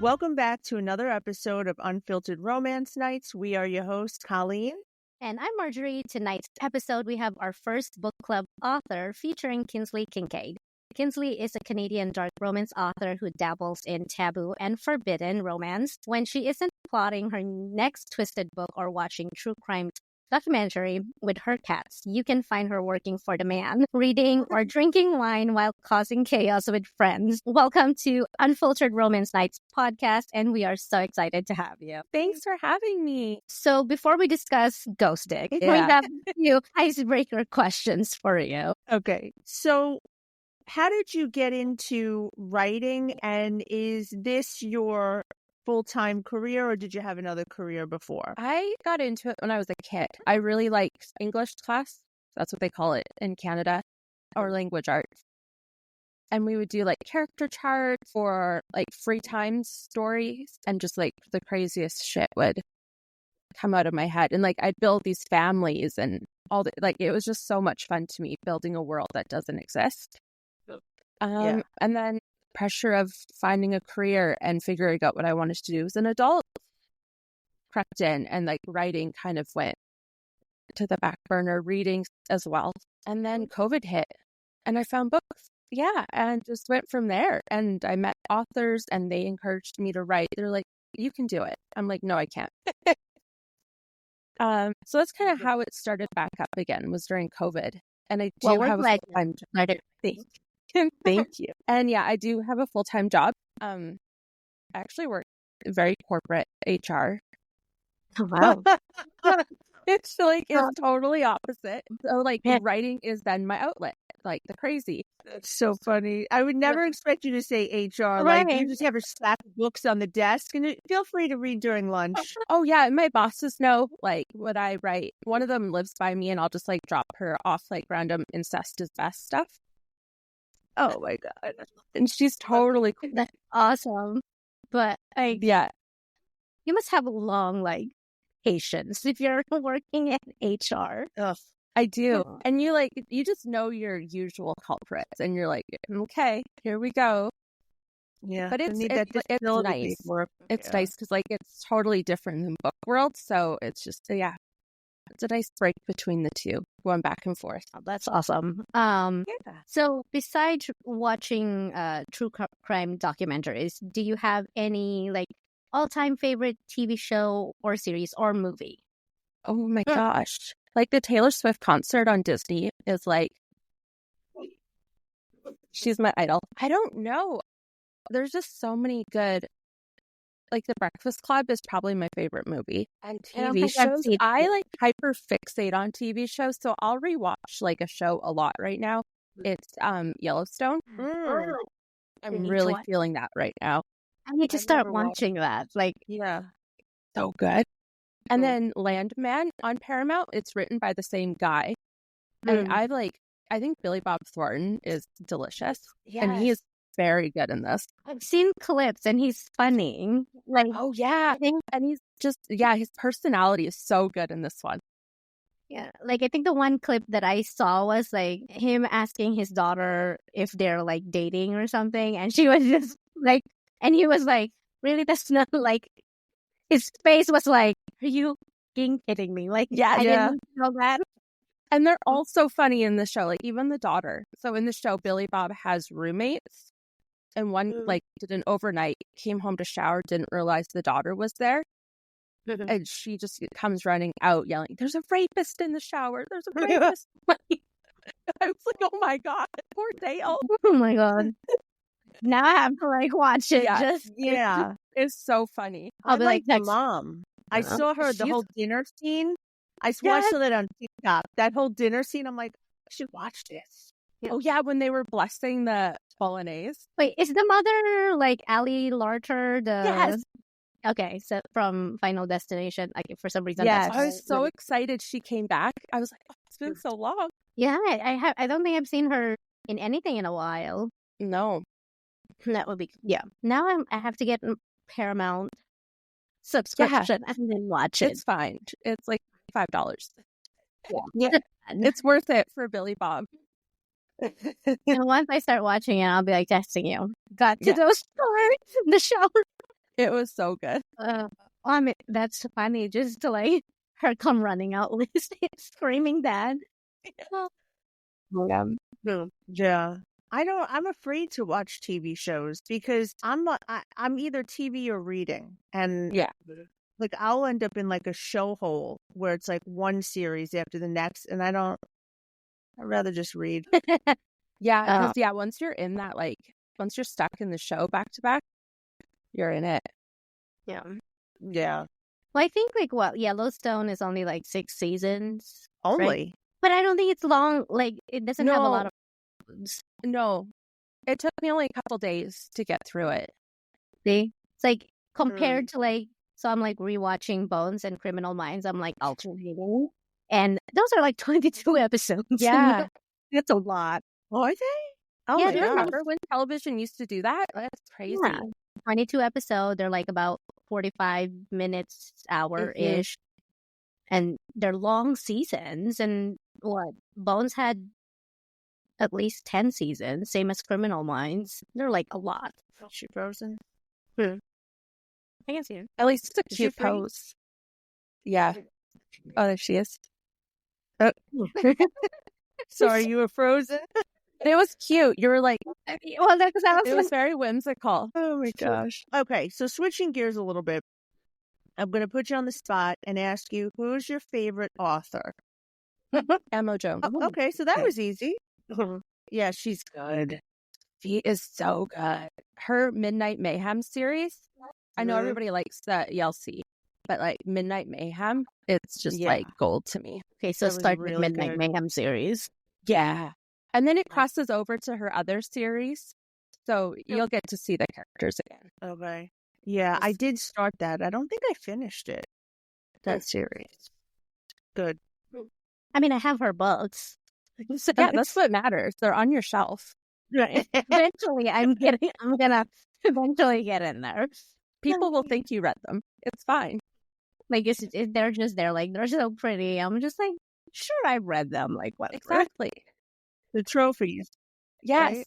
Welcome back to another episode of Unfiltered Romance Nights. We are your hosts, Colleen. And I'm Marjorie. Tonight's episode, we have our first book club author featuring Kinsley Kincaid. Kinsley is a Canadian dark romance author who dabbles in taboo and forbidden romance when she isn't plotting her next twisted book or watching true crime documentary with her cats. You can find her working for the man, reading or drinking wine while causing chaos with friends. Welcome to Unfiltered Romance Nights podcast, and we are so excited to have you. Thanks for having me. So before we discuss ghosting, we have a few icebreaker questions for you. Okay, so how did you get into writing, and is this your full-time career, or did you have another career before? I got into it when I was a kid. I really liked English class. That's what they call it in Canada, or language arts. And we would do like character charts or like free time stories, and just like the craziest shit would come out of my head. And like I'd build these families and all the, like, it was just so much fun to me building a world that doesn't exist. And then pressure of finding a career and figuring out what I wanted to do as an adult crept in, and like writing kind of went to the back burner, reading as well. And then COVID hit and I found books. Yeah. And just went from there. And I met authors and they encouraged me to write. They're like, you can do it. I'm like, no, I can't. So that's kind of how it started back up again, was during COVID. And I do have a full-time job. Thank you. And yeah, I do have a full-time job. I actually work very corporate HR. Oh, wow. It's like, it's totally opposite. So like writing is then my outlet, like the crazy. That's so funny. I would never expect you to say HR. Like you just have a stack of books on the desk, and feel free to read during lunch. Oh yeah, and my bosses know like what I write. One of them lives by me, and I'll just like drop her off like random incest is best stuff. Oh my God. And she's totally cool. That's awesome. But you must have a long like patience if you're working in HR. Ugh. I do. And you just know your usual culprits, and you're like, okay, here we go. Yeah. But it's nice. It's nice because like it's totally different than book world. So it's just, it's a nice break between the two, going back and forth. Oh, that's awesome. So besides watching true crime documentaries, do you have any like all-time favorite TV show or series or movie? Oh my gosh. Like the Taylor Swift concert on Disney is like, she's my idol. I don't know. There's just so many good, like The Breakfast Club is probably my favorite movie. And TV shows, I like hyper fixate on TV shows, so I'll rewatch like a show a lot right now. It's Yellowstone. I'm really feeling that right now. I need to start watching that. Like, so good. And then Landman on Paramount, it's written by the same guy. And I think Billy Bob Thornton is delicious. Yes. And he is very good in this. I've seen clips and he's funny. Like, oh yeah. And he's just, his personality is so good in this one. Yeah. Like, I think the one clip that I saw was like him asking his daughter if they're like dating or something. And she was just like, and he was like, really? That's not like, his face was like, are you kidding me? Like, I didn't know that. And they're all so funny in the show, like even the daughter. So in the show, Billy Bob has roommates, and one like did an overnight, came home to shower, didn't realize the daughter was there. And she just comes running out yelling, there's a rapist in the shower. There's a rapist. I was like, oh my God, poor Dale. Oh my God. Now I have to like watch it. It's so funny. I'll be like Mom. I saw her the whole dinner scene. I watched it on TikTok. That whole dinner scene. I'm like, I should watch this. Oh yeah, when they were blessing the bolognese. Wait, is the mother like Ali Larter? Yes. Okay, so from Final Destination, like for some reason, I was so excited she came back. I was like, oh, it's been so long. Yeah, I don't think I've seen her in anything in a while. No. That would be Now I have to get Paramount subscription and then watch it. It's fine. It's like $5. Yeah. It's worth it for Billy Bob. And once I start watching it, I'll be like texting you. Got to those parts in the shower. It was so good. I mean, that's funny. Just to like her come running out, screaming that. Yeah. Yeah. I'm afraid to watch TV shows because I'm either TV or reading. And Yeah. like I'll end up in like a show hole where it's like one series after the next, and I'd rather just read. Yeah, because once you're in that, like, once you're stuck in the show back to back, you're in it. Yeah. Yeah. Well, I think like Yellowstone is only like 6 seasons. Only. Right? But I don't think it's long. Like it doesn't have a lot of. No, it took me only a couple days to get through it. See, it's like compared to like, so I'm like rewatching Bones and Criminal Minds. I'm like alternating, and those are like 22 episodes. Yeah, that's a lot. Oh, are they? Oh, Yeah, do you remember when television used to do that? That's crazy. Yeah. 22 episodes. They're like about 45 minutes, hour-ish. And they're long seasons. And Bones had at least 10 seasons, same as Criminal Minds. They're like a lot. Is she frozen? I can see her. At least it's a Is cute she free? pose. Yeah. Oh, there she is. Sorry, you were frozen? It was cute. You were like, well, because it was very whimsical. Oh my gosh. Okay, so switching gears a little bit, I'm going to put you on the spot and ask you, who's your favorite author? Emma Jones. Oh, okay, so that was easy. Yeah, she's good. She is so good. Her Midnight Mayhem series, I know everybody likes the ELC, but like Midnight Mayhem, it's just like gold to me. Okay, so start with really Midnight good. Mayhem series. Yeah. And then it crosses over to her other series. So you'll get to see the characters again. Okay. Yeah, I did start that. I don't think I finished it. That series. Good. I mean, I have her books. So Yeah, that's what matters. They're on your shelf. right. Eventually, I'm gonna eventually get in there. People will think you read them. It's fine. Like they're just there. Like they're so pretty. I'm just like, sure, I read them. Like whatever. Exactly. The trophies. Yes. Right?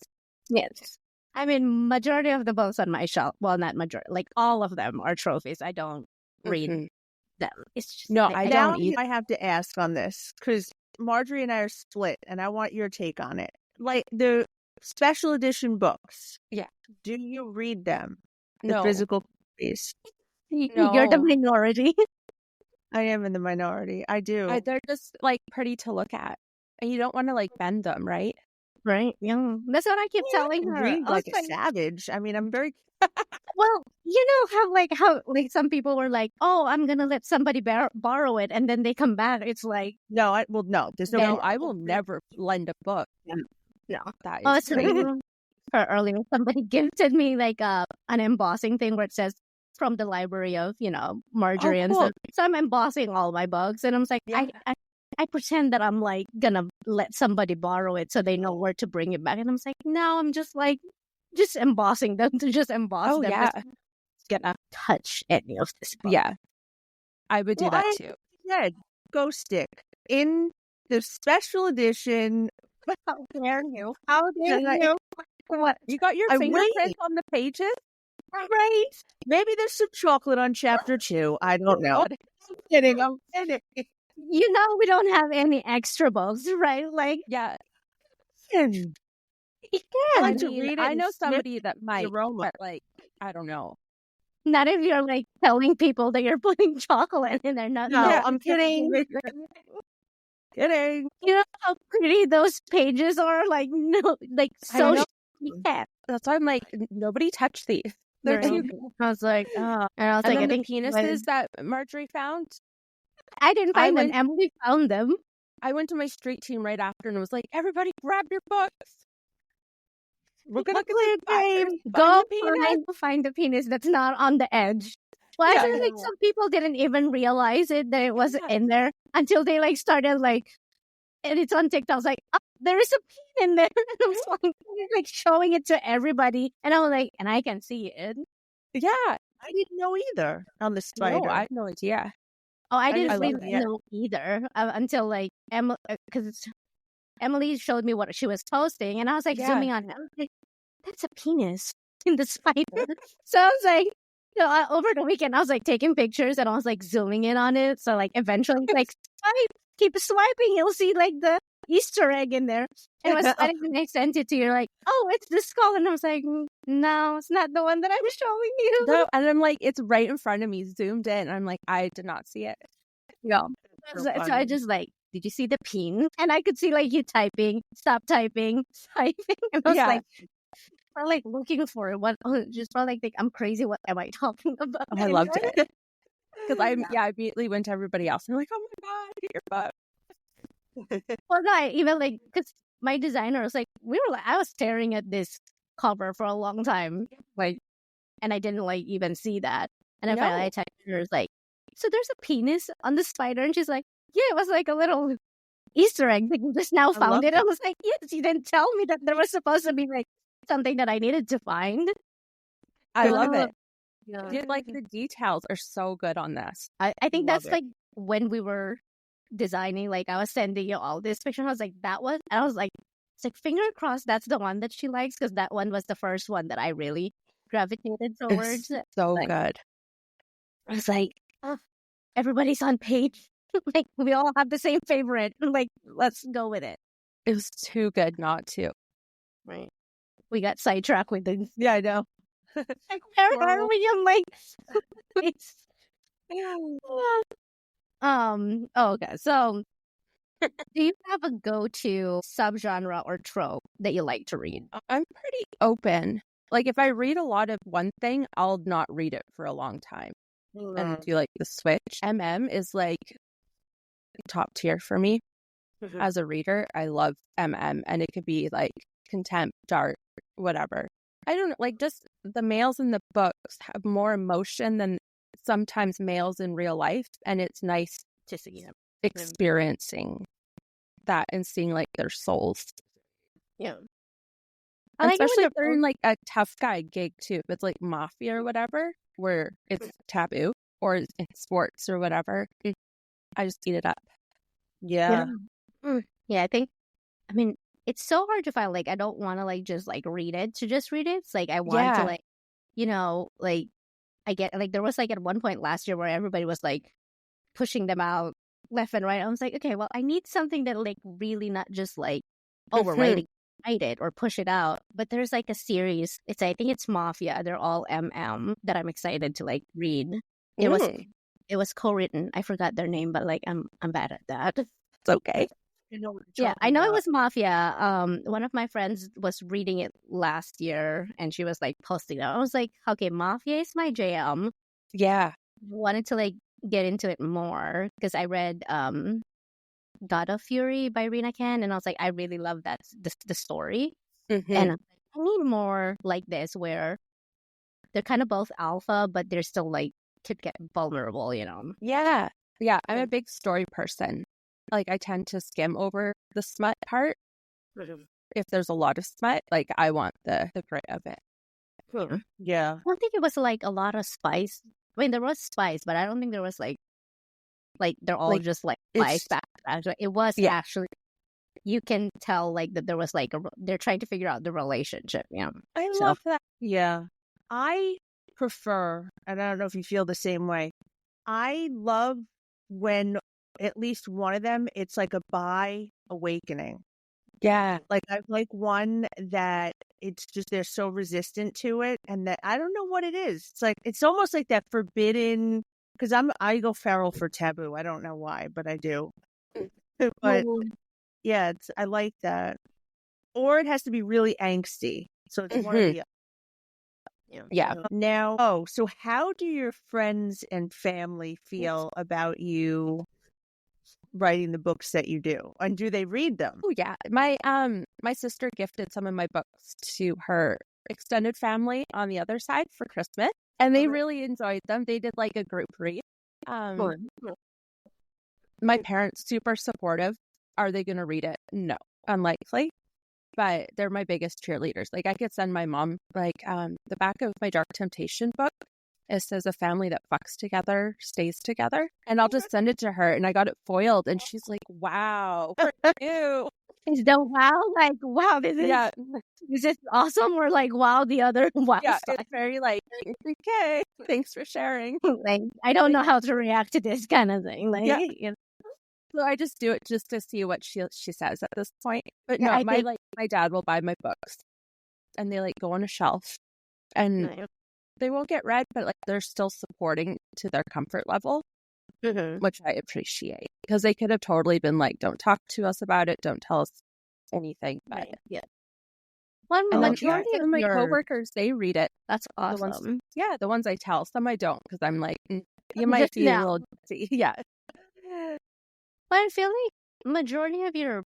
Yes. I mean, majority of the books on my shelf. Well, not majority. Like all of them are trophies. I don't read them. It's just No, like, I Now don't either. I have to ask on this because Marjorie and I are split, and I want your take on it. Like the special edition books. Yeah. Do you read them? The No. physical copies. You're the minority. I am in the minority. I do. They're just like pretty to look at. And you don't want to like bend them, right? Right. Yeah. That's what I keep telling her. Read I was like a savage. I mean, I'm very. well, you know how some people were like, "Oh, I'm gonna let somebody borrow it," and then they come back. It's like, No. There's no. No, I will never lend a book. no. That Oh, is it's for earlier. Somebody gifted me like an embossing thing where it says from the library of Marjorie and stuff. So I'm embossing all my books, and I'm like, I pretend that I'm like gonna let somebody borrow it so they know where to bring it back, and I'm like, no, I'm just like embossing them to just emboss them. yeah. It's gonna touch any of this book. Yeah. I would do that too. Yeah, Ghost Stick in the special edition. How dare you? How dare you? What? You got your fingerprint on the pages? Right? Maybe there's some chocolate on chapter 2. I don't know. I'm kidding. You know we don't have any extra books, right? Like, yeah. I like to read it. I know somebody that might, aroma. but like, I don't know. not if you're like telling people that you're putting chocolate in there. Not No, no. I'm kidding. Kidding. You know how pretty those pages are? Like, no, like so. Yeah. That's why I'm like, nobody touched these. They're too. I was like, oh. And I was And like, then I the penises that Marjorie found. I didn't find them. Emily found them. I went to my street team right after and was like, everybody grab your books. We're going to play a game. Go find the penis that's not on the edge. Well, I think like some people didn't even realize it that it wasn't in there until they like started like, and it's on TikTok. I was like, oh, there is a peen in there. And I was like showing it to everybody. And I was like, and I can see it. Yeah. I didn't know either on the spider. No, I had no idea. Oh, I didn't really know either until like because Emily showed me what she was posting, and I was like zooming on it. I was like, that's a penis in the spider. So I was like, over the weekend, I was like taking pictures and I was like zooming in on it. So like eventually, like swipe, keep swiping, you'll see like the Easter egg in there. And I was sweating and I sent it to you, like, oh, it's this skull. And I was like, no, it's not the one that I'm showing you. No, and I'm like, it's right in front of me, zoomed in. I'm like, I did not see it. Yeah. So I just like, did you see the pin? And I could see like you typing, stop typing, typing. And I was like, I'm like looking for it. What? Just felt like I'm crazy. What am I talking about? I loved it because I immediately went to everybody else and I'm like, oh my god, get your butt. Well, no, I even like because my designer was like, I was staring at this cover for a long time, like, and I didn't like even see that. And then finally I texted her, like, so there's a penis on the spider, and she's like, yeah, it was like a little Easter egg. Like, just now found it. I was like, yes, you didn't tell me that there was supposed to be like something that I needed to find. I love it. Yeah. Like the details are so good on this. I think that's like when we were designing, like I was sending you all this picture. I was like, that was, and I was like, it's like finger crossed that's the one that she likes, because that one was the first one that I really gravitated towards. It's so like, good. I was like, oh, everybody's on page. Like we all have the same favorite. Like let's go with it. It was too good not to. Right. We got sidetracked with the. Yeah, I know. Like where are we? I'm like, oh, okay. So, do you have a go-to subgenre or trope that you like to read? I'm pretty open. Like if I read a lot of one thing, I'll not read it for a long time. And do like the switch. Is like top tier for me as a reader. I love and it could be like contempt, dark, whatever. I don't know, like just the males in the books have more emotion than sometimes males in real life, and it's nice to see them experiencing that and seeing like their souls. Yeah. Especially if they're in like a tough guy gig too. If it's like mafia or whatever, where it's taboo, or in sports or whatever, I just eat it up. Yeah. Yeah, I mean, it's so hard to find, like, I don't want to, like, just, like, read it to just read it. It's, like, I want to, like, you know, like, I get, like, there was, like, at one point last year where everybody was, like, pushing them out left and right. I was like, okay, well, I need something that, like, really not just, like, we're writing, write it or push it out. But there's, like, a series. I think it's Mafia. They're all that I'm excited to, like, read. It was co-written. I forgot their name, but, like, I'm bad at that. It's okay. I know it was Mafia. One of my friends was reading it last year and she was like posting it. I was like, okay, Mafia is my jam. Yeah. Wanted to like get into it more because I read God of Fury by Rina Ken, and I was like, I really love that the story. And I need more like this where they're kind of both alpha, but they're still like could get vulnerable, you know? Yeah. I'm a big story person. Like, I tend to skim over the smut part. If there's a lot of smut, like, I want the grit of it. Yeah. I don't think it was, like, a lot of spice. I mean, there was spice, but I don't think there was, like they're all like, just, like, spice back. It was actually, you can tell, like, that there was, like, they're trying to figure out the relationship, you know? I love that. Yeah. I prefer, and I don't know if you feel the same way, I love when at least one of them, it's like a bi awakening. Yeah. Like I like one that it's just they're so resistant to it, and that I don't know what it is. It's like it's almost like that forbidden, because I go feral for taboo. I don't know why, but I do. But yeah, I like that. Or it has to be really angsty. So it's one of the yeah. Now, so how do your friends and family feel about you writing the books that you do, and do they read them? Oh yeah, my sister gifted some of my books to her extended family on the other side for Christmas, and they really enjoyed them. They did like a group read. My parents super supportive. Are they going to read it? No, unlikely. But they're my biggest cheerleaders. Like I could send my mom like the back of my Dark Temptation book. It says a family that fucks together stays together. And I'll just send it to her. And I got it foiled. And she's like, wow, for you. Is the wow like wow this is awesome or like wow the other wow Yeah, stuff? it's very like, okay, thanks for sharing. Like I don't know how to react to this kind of thing. Like Yeah. you know. So I just do it just to see what she says at this point. But Yeah, no, I think my dad will buy my books and they like go on a shelf and no. they won't get read, but like they're still supporting to their comfort level, Mhm. which I appreciate because they could have totally been like, don't talk to us about it, don't tell us anything. But Right. Yeah. One and then majority of my your coworkers, they read it. that's The ones, awesome. the ones I tell. Some I don't because I'm like, you might Just be a now. little dizzy. Yeah. But I feel like majority of your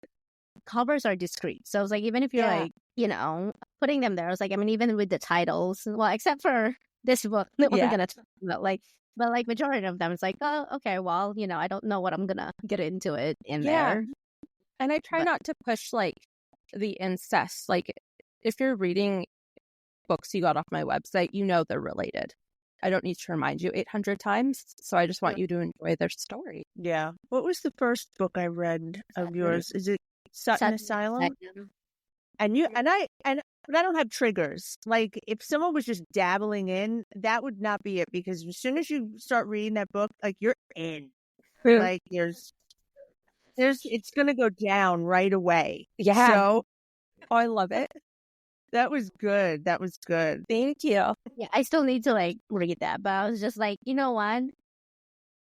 covers are discreet. So it's like even if you're Yeah. like, you know, putting them there, it's like I mean even with the titles, well, except for this book that we're Yeah. gonna talk about, like but like majority of them it's like, oh, okay, well, you know, I don't know what I'm gonna get into it in Yeah. there. And I try But not to push like the incest. Like if you're reading books you got off my website, you know they're related. I don't need to remind you 800 times. So I just want you to enjoy their story. Yeah. What was the first book I read of yours? Is it Sutton Sutton Asylum? Asylum. And you and I but I don't have triggers. Like if someone was just dabbling in, that would not be it because as soon as you start reading that book, like you're in. Like there's it's gonna go down right away. Yeah. So Oh, I love it. that was good. That was good. Thank you. Yeah, I still need to like read that, but I was just like, you know what?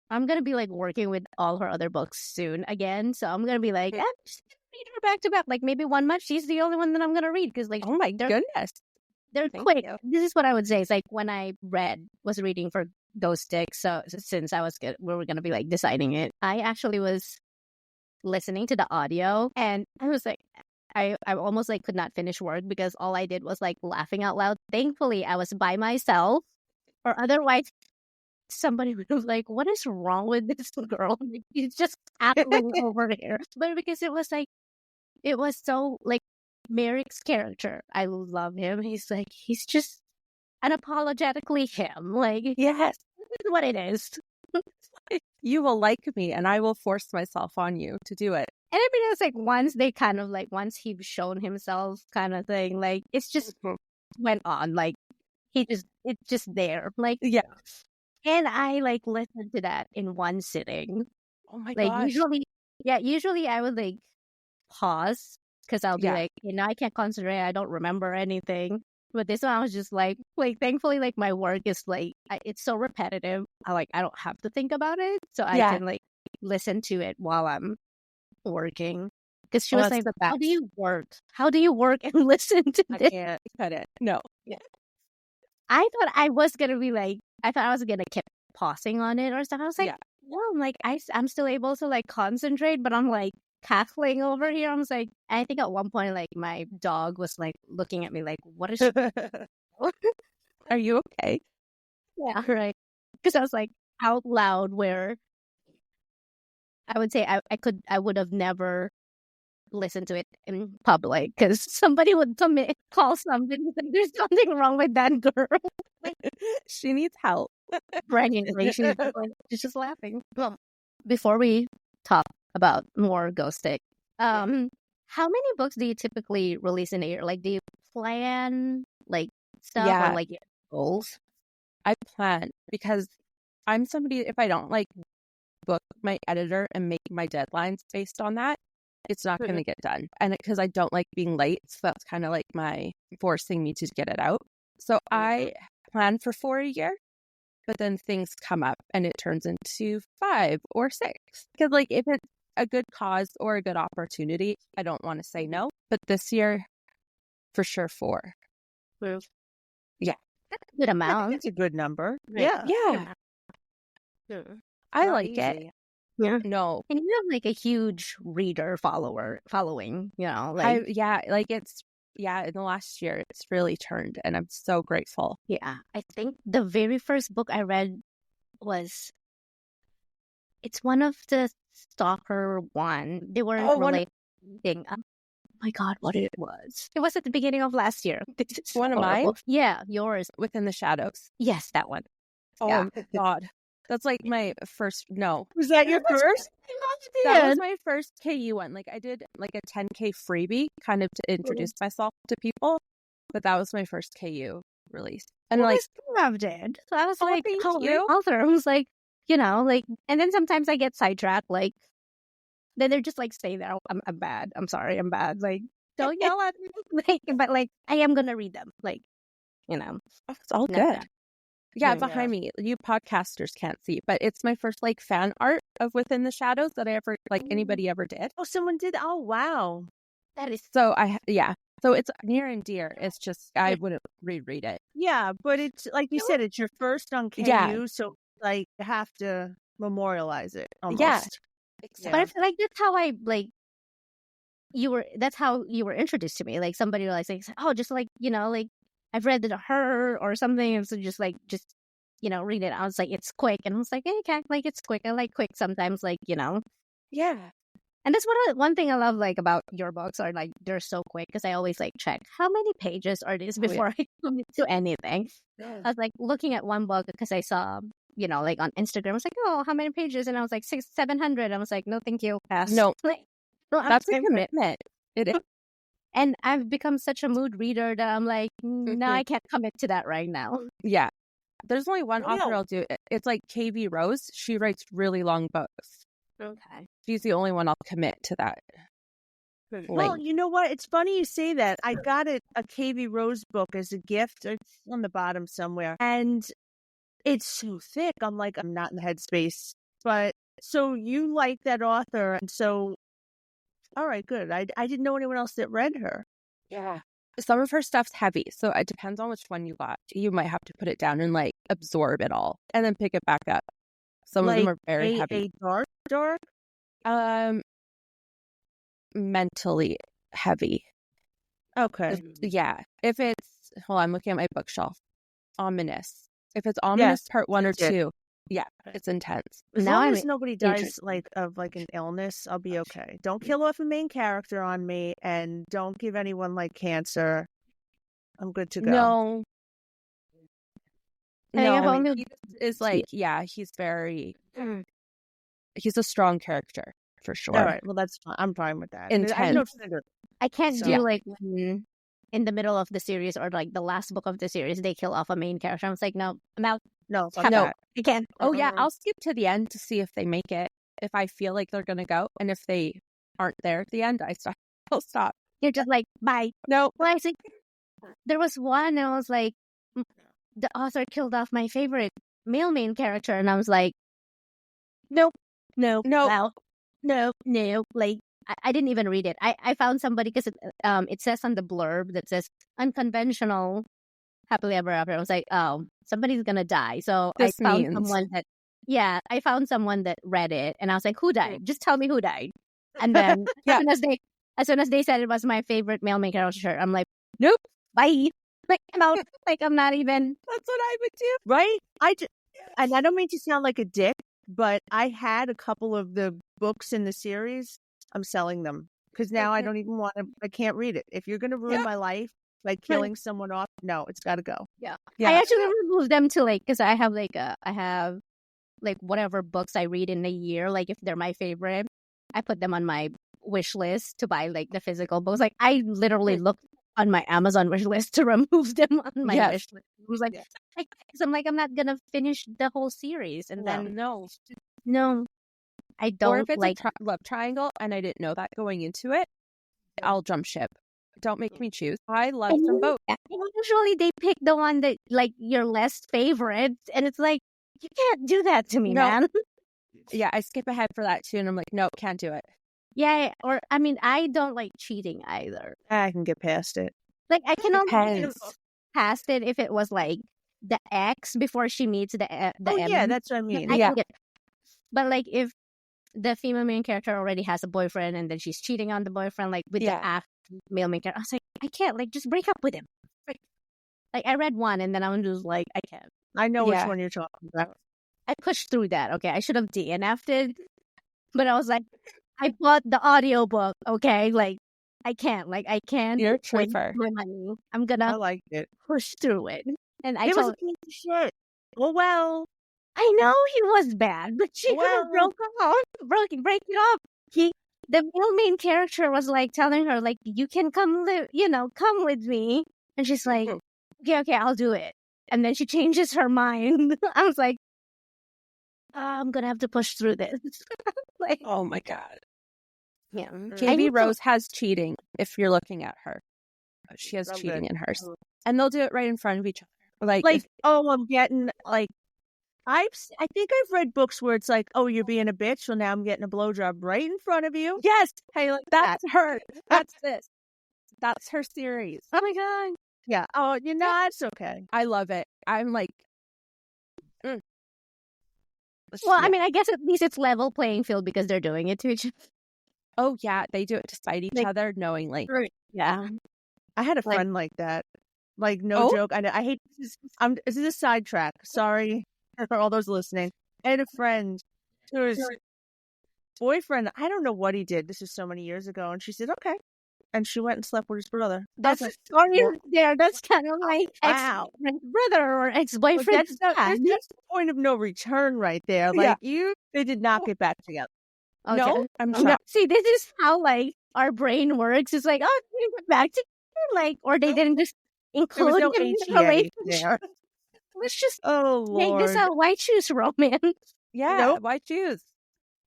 I'm gonna be like working with all her other books soon again, so I'm gonna be like, I'm just gonna read her back to back. Like maybe 1 month she's the only one that I'm gonna read because like Oh my goodness. they're Thank quick. you. This is what I would say. It's like when I was reading for Ghost Sticks. So since we were gonna be like deciding it, I actually was listening to the audio, and I was like, I almost like could not finish work because all I did was like laughing out loud. Thankfully, I was by myself, or otherwise somebody would have like, what is wrong with this girl? Like, she's just cackling over here. But because it was so like Merrick's character. I love him. He's just unapologetically him. Like, Yes. this is what it is. You will like me and I will force myself on you to do it. And I mean, it was like once he's shown himself kind of thing, like it's just went on. Like it's just there. Like, Yeah. and I like listened to that in one sitting. Oh my Like gosh. usually I would like pause because I'll be Yeah. like, you know, I can't concentrate. I don't remember anything. But this one I was just like thankfully like my work is like it's so repetitive. I don't have to think about it, so I Yeah. can like listen to it while I'm working. Because she Oh, was that's like, the "How do best. you work? How do you work and listen to I this?" can't cut it. No. I thought I was gonna keep pausing on it or stuff. I was like, Yeah. no, I'm like I'm still able to like concentrate, but I'm like cackling over here. I was like, I think at one point like my dog was like looking at me like, what is she? Are you okay? Yeah, right. Because I was like out loud where I would say I would have never listened to it in public because somebody would call somebody and say, there's something wrong with that girl. She needs help. Pregnantly, she's just laughing. Well, before we talk about more Ghost Stick, how many books do you typically release in a year? Like, do you plan like stuff Yeah. or like your goals? I plan because I'm somebody, if I don't like book my editor and make my deadlines based on that, it's not going to get done. And because I don't like being late, so that's kind of like my forcing me to get it out. So I plan for 4 a year, but then things come up and it turns into 5 or 6. Because like if it's a good cause or a good opportunity, I don't want to say no. But this year, for sure 4. Yeah. That's a good amount. That's a good number. Right. Yeah. Yeah. I Not like easy. it. Yeah. No. And you have like a huge reader following, you know, like In the last year it's really turned and I'm so grateful. yeah. I think the very first book I read it's one of the Stalker one. They were relating. Oh my God, what it was. It was at the beginning of last year. This is One of horrible. mine? Yeah, yours. Within the Shadows. Yes, that one. Oh Yeah. God. That's like my first. No, Was that your first? that was my first KU one. Like I did like a 10K freebie, kind of to introduce myself to people, but that was my first KU release. And I like, loved it. So I was oh, like, thank oh, you. author. I was like, like, and then sometimes I get sidetracked. Like, then they're just like, stay there. I'm bad. I'm sorry. I'm bad. Like, don't yell at me. Like, but like, I am gonna read them. Like, It's all not good. bad. Yeah, Yeah. behind me, you podcasters can't see, but it's my first like fan art of Within the Shadows that I ever like anybody ever did. Oh, someone did. Oh, wow. That is So so it's near and dear. It's just I wouldn't reread it. Yeah, but it's like you said, it's your first on KU, Yeah. so like you have to memorialize it almost. Yeah. But I feel like that's how I like. That's how you were introduced to me. Like somebody was like, oh, just like like I've read it her or something, and so just read it. I was like, it's quick, and I was like, hey, okay, like it's quick. I like quick sometimes, like Yeah. And that's one thing I love like about your books are like they're so quick because I always like check how many pages are these before I commit to anything. I was like looking at one book because I saw like on Instagram. I was like, oh, how many pages? And I was like 700. I was like, no, thank you, pass. No, Like, no, that's a commitment. It is. And I've become such a mood reader that I'm like, no, I can't commit to that right now. Yeah. There's only one Wow. author I'll do. It's like KV Rose. She writes really long books. Okay. She's the only one I'll commit to that. Well, you know what? It's funny you say that. I got a KV Rose book as a gift. It's on the bottom somewhere. And it's so thick. I'm like, I'm not in the headspace. But so you like that author. And so, all right, good. I didn't know anyone else that read her. Yeah. Some of her stuff's heavy, so it depends on which one you got. You might have to put it down and like absorb it all and then pick it back up. Some of them are very heavy. A dark? Mentally heavy. Okay. Yeah. If it's, I'm looking at my bookshelf. Ominous. If it's ominous part 1 or 2, yeah, it's intense. As Now long I'm as nobody dies of an illness, I'll be okay. Don't kill off a main character on me, and don't give anyone like cancer. I'm good to go. No. No, he is like, he's very, he's a strong character for sure. All right, well that's fine. I'm fine with that. Intense. I can't So- do like when in the middle of the series or like the last book of the series they kill off a main character. I was like, no, I'm out. No, fuck No. that. I can't. Oh yeah, I'll skip to the end to see if they make it. If I feel like they're gonna go, and if they aren't there at the end, I'll stop. You're just like, bye. No. Well, I think there was one, and I was like, the author killed off my favorite male main character, and I was like, nope, no. Like, I didn't even read it. I found somebody because it says on the blurb that says unconventional happily ever after. I was like, oh, somebody's gonna die. So I found someone that read it, and I was like, who died? Just tell me who died. And then as soon as they said it was my favorite male main character, I'm like, nope, bye. Like I'm out. Like I'm not even. That's what I would do. Right? And I don't mean to sound like a dick, but I had a couple of the books in the series. I'm selling them because now I don't even want to. I can't read it. If you're going to ruin my life by killing someone off, no, it's got to go. Yeah. I actually removed them to because I have whatever books I read in a year. Like if they're my favorite, I put them on my wish list to buy like the physical books. Like I literally looked on my Amazon wish list to remove them on my wish list. It was like, because I'm like, I'm not gonna finish the whole series, and then no, I don't. Or if it's like a love triangle and I didn't know that going into it, I'll jump ship. Don't make me choose. I love them both. Usually they pick the one that like your least favorite, and it's like you can't do that to me, man. Yeah, I skip ahead for that too, and I'm like, nope, can't do it. Yeah, or I mean, I don't like cheating either. I can get past it. Like I can only get past it if it was like the ex before she meets the M. Yeah, that's what I mean. I can get, but like if the female main character already has a boyfriend and then she's cheating on the boyfriend, like with the male main character, I was like, I can't. Like just break up with him. Like I read one and then I was just like, I can't. I know which one you're talking about. I pushed through that. Okay, I should have DNF'd it, but I was like, I bought the audiobook. Okay, like I can't. Like I can't. You're a waste trooper. my money. I'm gonna I liked it. push through it. And I It was told a piece of shit. Oh well. I know he was bad, but she Well- couldn't break it off. The real main character was like telling her, like, you can come come with me. And she's like, okay, I'll do it. And then she changes her mind. I was like, I'm gonna have to push through this. Like, Oh my God. yeah. I KB need to- Rose has cheating if you're looking at her. She has I'm cheating good. in hers. And they'll do it right in front of each other. Like, I'm getting like, I think I've read books where it's like, oh, you're being a bitch, so now I'm getting a blowjob right in front of you. yes, Hey, like that's her. That's this. That's her series. Oh my God. yeah. Oh, it's okay. I love it. I'm like, Well, yeah. I mean, I guess at least it's level playing field because they're doing it to each other. Oh yeah, they do it to spite each Like- other knowingly. Yeah. I had a Like- friend like that. Like, no Oh? joke. I hate this. This is a sidetrack. Sorry for all those listening. I had a friend whose boyfriend, I don't know what he did. This was so many years ago. And she said, okay. And she went and slept with his brother. That's I was a story there. That's kind of like wow. ex-brother or But ex-boyfriend. that's the point of no return right there. Like, they did not get back together. Okay. No, I'm No. shocked. See, this is how like our brain works. It's like, oh, they went back together, like, or they didn't just There was include no him in the HEA relationship. there. Let's just Oh, make Lord. this a white shoes romance. Yeah, Nope. why choose?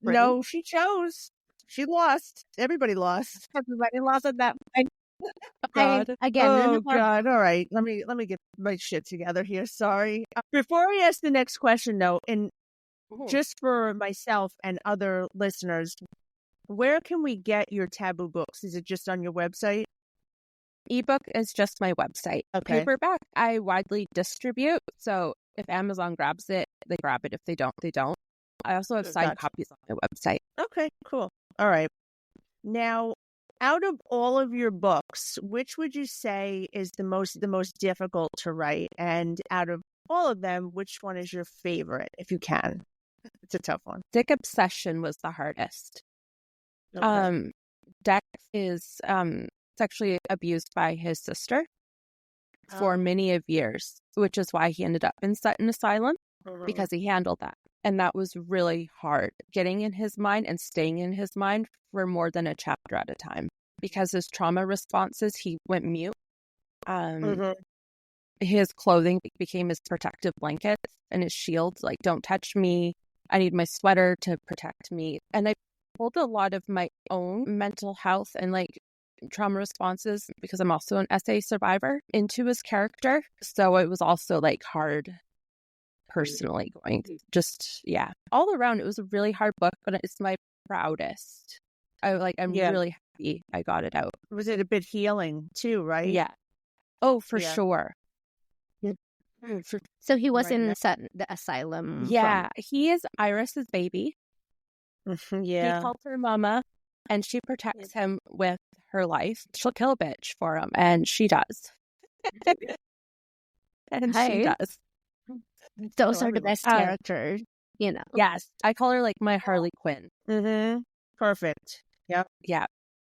No, she chose. She lost. Everybody lost. Everybody lost at that point. God. Oh God! All right, let me get my shit together here. Sorry. Before we ask the next question, though, and just for myself and other listeners, where can we get your taboo books? Is it just on your website? Ebook is just my website. Okay. Paperback, I widely distribute. So if Amazon grabs it, they grab it. If they don't, they don't. I also have signed Gotcha. copies on my website. Okay, cool. All right. Now, out of all of your books, which would you say is the most difficult to write? And out of all of them, which one is your favorite, if you can? It's a tough one. Dick Obsession was the hardest. Okay. Dex is sexually abused by his sister for many of years, which is why he ended up in an asylum, because he handled that. And that was really hard, getting in his mind and staying in his mind for more than a chapter at a time. Because his trauma responses, he went mute. His clothing became his protective blankets and his shields, like, don't touch me. I need my sweater to protect me. And I pulled a lot of my own mental health and like trauma responses, because I'm also an SA survivor, into his character. So it was also like hard personally going, all around. It was a really hard book, but it's my proudest. I'm really happy I got it out. Was it a bit healing too, right? Yeah. Oh, for Yeah. sure. So he was Right in now. the asylum. Yeah. He is Iris's baby. Yeah. He called her mama, and she protects him with her life. She'll kill a bitch for him, and she does. And she Hey. does. Those Oh, are the everyone. best characters, you know. Yes. I call her like my Harley Quinn. Perfect. Yep. Yeah.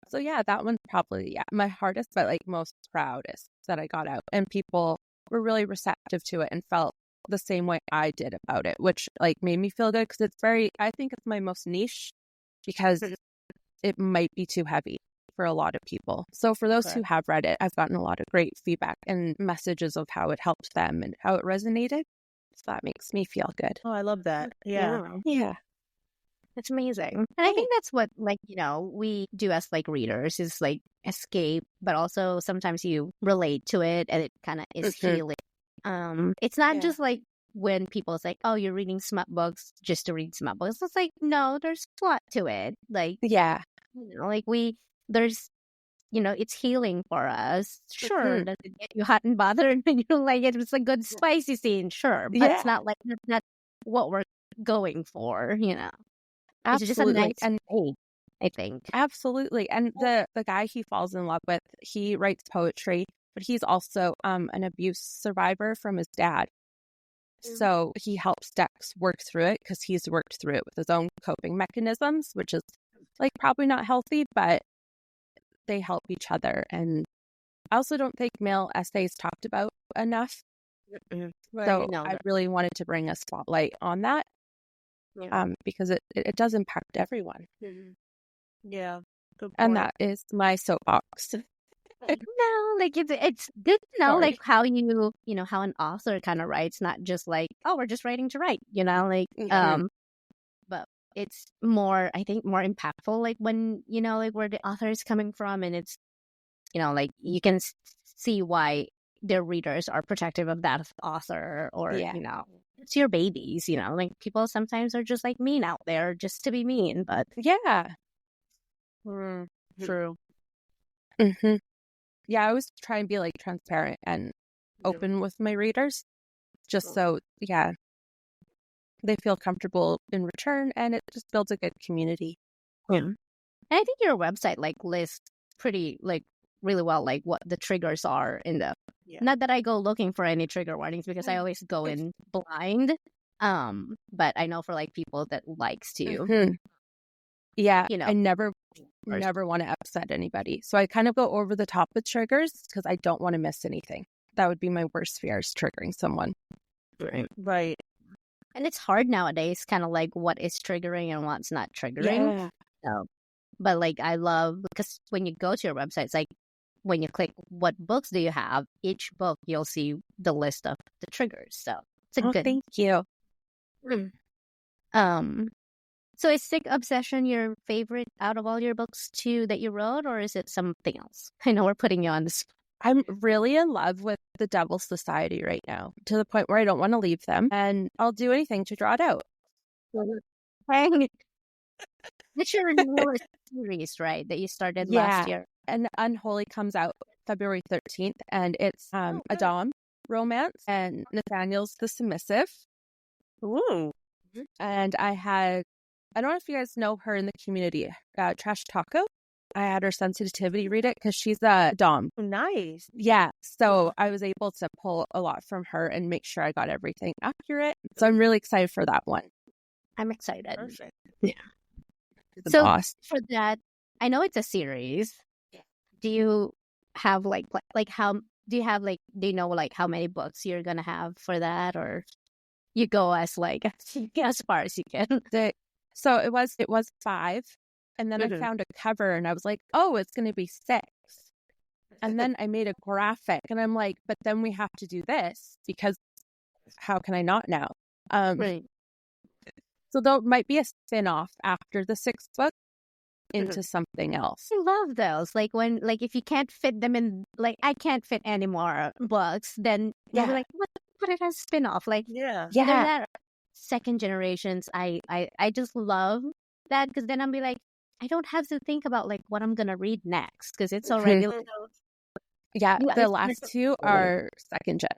So yeah, that one's probably, my hardest, but like most proudest that I got out. And people were really receptive to it and felt the same way I did about it, which like made me feel good, because I think it's my most niche, because it might be too heavy for a lot of people. So for those who have read it, I've gotten a lot of great feedback and messages of how it helped them and how it resonated. So that makes me feel good. Oh, I love that. Yeah. Yeah. It's amazing. And I think that's what, like, we do as like readers, is like escape, but also sometimes you relate to it and it kind of is healing. It's not just like when people say, oh, you're reading smut books just to read smut books. It's like, no, there's plot to it. Like, Yeah. there's, it's healing for us. Sure. Does it get you hot and bothered when you like it? It's a good spicy scene. Sure. But it's not like, that's not what we're going for, It's just a Absolutely. nice thing, I think. Absolutely. And the guy he falls in love with, he writes poetry, but he's also an abuse survivor from his dad. So he helps Dex work through it, because he's worked through it with his own coping mechanisms, which is like probably not healthy, but they help each other. And I also don't think male essays talked about enough. Right. So No, I really wanted to bring a spotlight on that yeah. because it does impact everyone. Yeah. Good And point. that is my soapbox. No, like it's good to know Sorry. like how how an author kind of writes, not just like, oh, we're just writing to write, like but it's more, I think, more impactful like when like where the author is coming from, and it's like you can see why their readers are protective of that author, or Yeah. it's your babies, like people sometimes are just like mean out there just to be mean, but Yeah. True. Mm-hmm. Yeah, I always try and be like transparent and open with my readers, just so they feel comfortable in return, and it just builds a good community. and I think your website like lists pretty like really well like what the triggers are in the not that I go looking for any trigger warnings because I always go in blind, but I know for like people that likes to Yeah, I never want to upset anybody, so I kind of go over the top with triggers because I don't want to miss anything. That would be my worst fear, is triggering someone. Right. And it's hard nowadays, kind of like what is triggering and what's not triggering. But like I love, because when you go to your website, it's like when you click what books do you have, each book you'll see the list of the triggers. So it's a good. Thank you. So is Sick Obsession your favorite out of all your books too that you wrote, or is it something else? I know we're putting you on the spot. I'm really in love with the Devil Society right now, to the point where I don't want to leave them, and I'll do anything to draw it out. It's your newest series, right? That you started last year. And Unholy comes out February 13th, and it's a Dom romance, and Nathaniel's the submissive. Ooh. And I don't know if you guys know her in the community, Trash Taco. I had her sensitivity read it because she's a Dom. Nice. Yeah. So I was able to pull a lot from her and make sure I got everything accurate. So I'm really excited for that one. I'm excited. Perfect. Yeah. So for that, I know it's a series. Do you have like how do you have like do you know like how many books you're gonna have for that, or you go as like as far as you can? So it was 5, and then I found a cover and I was like, oh, it's gonna be 6. And then I made a graphic and I'm like, but then we have to do this because how can I not now? Right. So there might be a spin-off after the 6th book into something else. I love those. Like when if you can't fit them in, like I can't fit any more books, then you'll be like, put it as a spin-off. Like that second generations. I just love that, because then I'll be like, I don't have to think about like what I'm gonna read next because it's already the last 2 are second gen.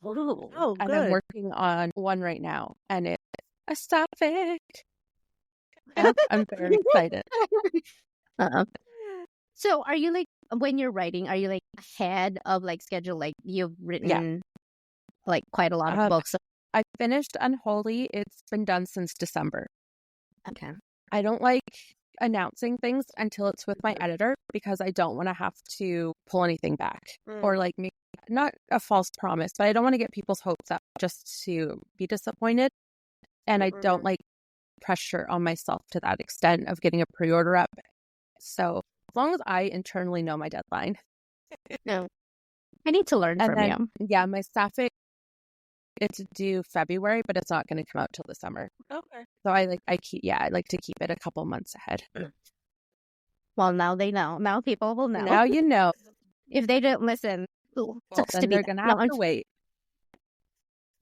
Oh, and good. I'm working on one right now, and it's a sapphic. I'm very excited. So are you like, when you're writing, are you like ahead of like schedule? Like you've written like quite a lot of books. I finished Unholy. It's been done since December. Okay. I don't like announcing things until it's with my editor because I don't want to have to pull anything back or like make not a false promise, but I don't want to get people's hopes up just to be disappointed. And I don't like pressure on myself to that extent of getting a pre-order up. So as long as I internally know my deadline. No, I need to learn from you. Yeah, my sapphic, it's due February, but it's not going to come out till the summer. Okay. So I like to keep it a couple months ahead. Well, now they know. Now people will know. Now you know. If they don't listen, then they're going to have to wait.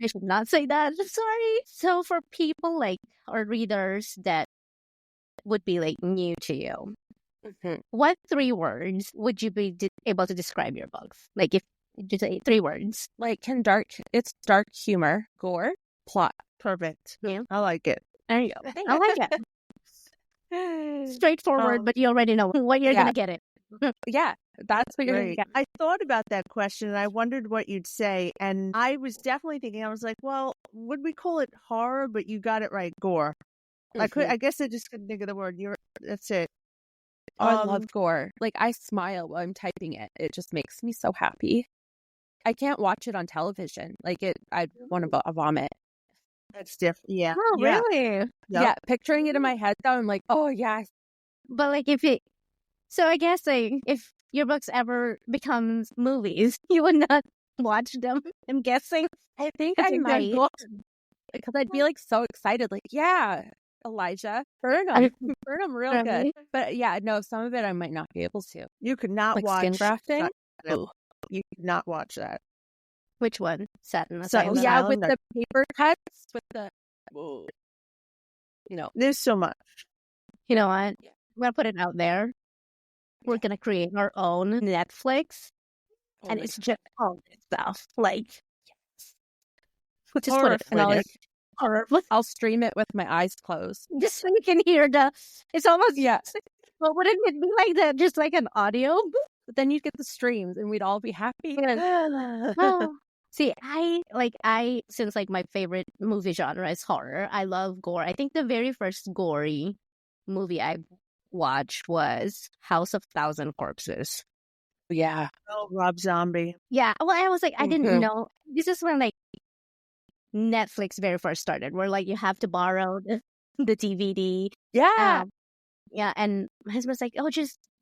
I should not say that. Sorry. So for people like, or readers that would be like new to you, what 3 words would you be able to describe your books? Like if you say 3 words. Like it's dark humor, gore, plot. Perfect. Yeah. I like it. There you go. I like it. Straightforward, but you already know what you're going to get it. Yeah, that's what you're going to get. I thought about that question and I wondered what you'd say. And I was definitely thinking, I was like, well, would we call it horror? But you got it right, gore. I guess I just couldn't think of the word. That's it. I love gore. Like I smile while I'm typing it. It just makes me so happy. I can't watch it on television. Like I'd want to vomit. That's different. Yeah. Oh, Yeah. really? Yep. Yeah, picturing it in my head though, I'm like, oh yes. But like so I guess like if your books ever becomes movies, you would not watch them, I'm guessing. I think I might, because I'd be like so excited, like, yeah, Elijah, burn them real good. But yeah, no, some of it I might not be able to. You could not Like watch skin grafting. You could not watch that. Which one? Satin Satin Asylum. Asylum. Yeah, with the paper cuts, with the, there's so much. You know what? I'm gonna put it out there. We're gonna create our own Netflix, and it's just all this stuff. Like, just put it, and I'll stream it with my eyes closed, just so you can hear it's almost Well, wouldn't it be like that? Just like an audio? But then you'd get the streams, and we'd all be happy. Well, see, since like my favorite movie genre is horror, I love gore. I think the very first gory movie I watched was House of Thousand Corpses. Yeah. Oh, Rob Zombie. Yeah. Well, I was like, I didn't know. This is when like Netflix very first started, where like you have to borrow the DVD. Yeah. Yeah. And my husband was like, oh,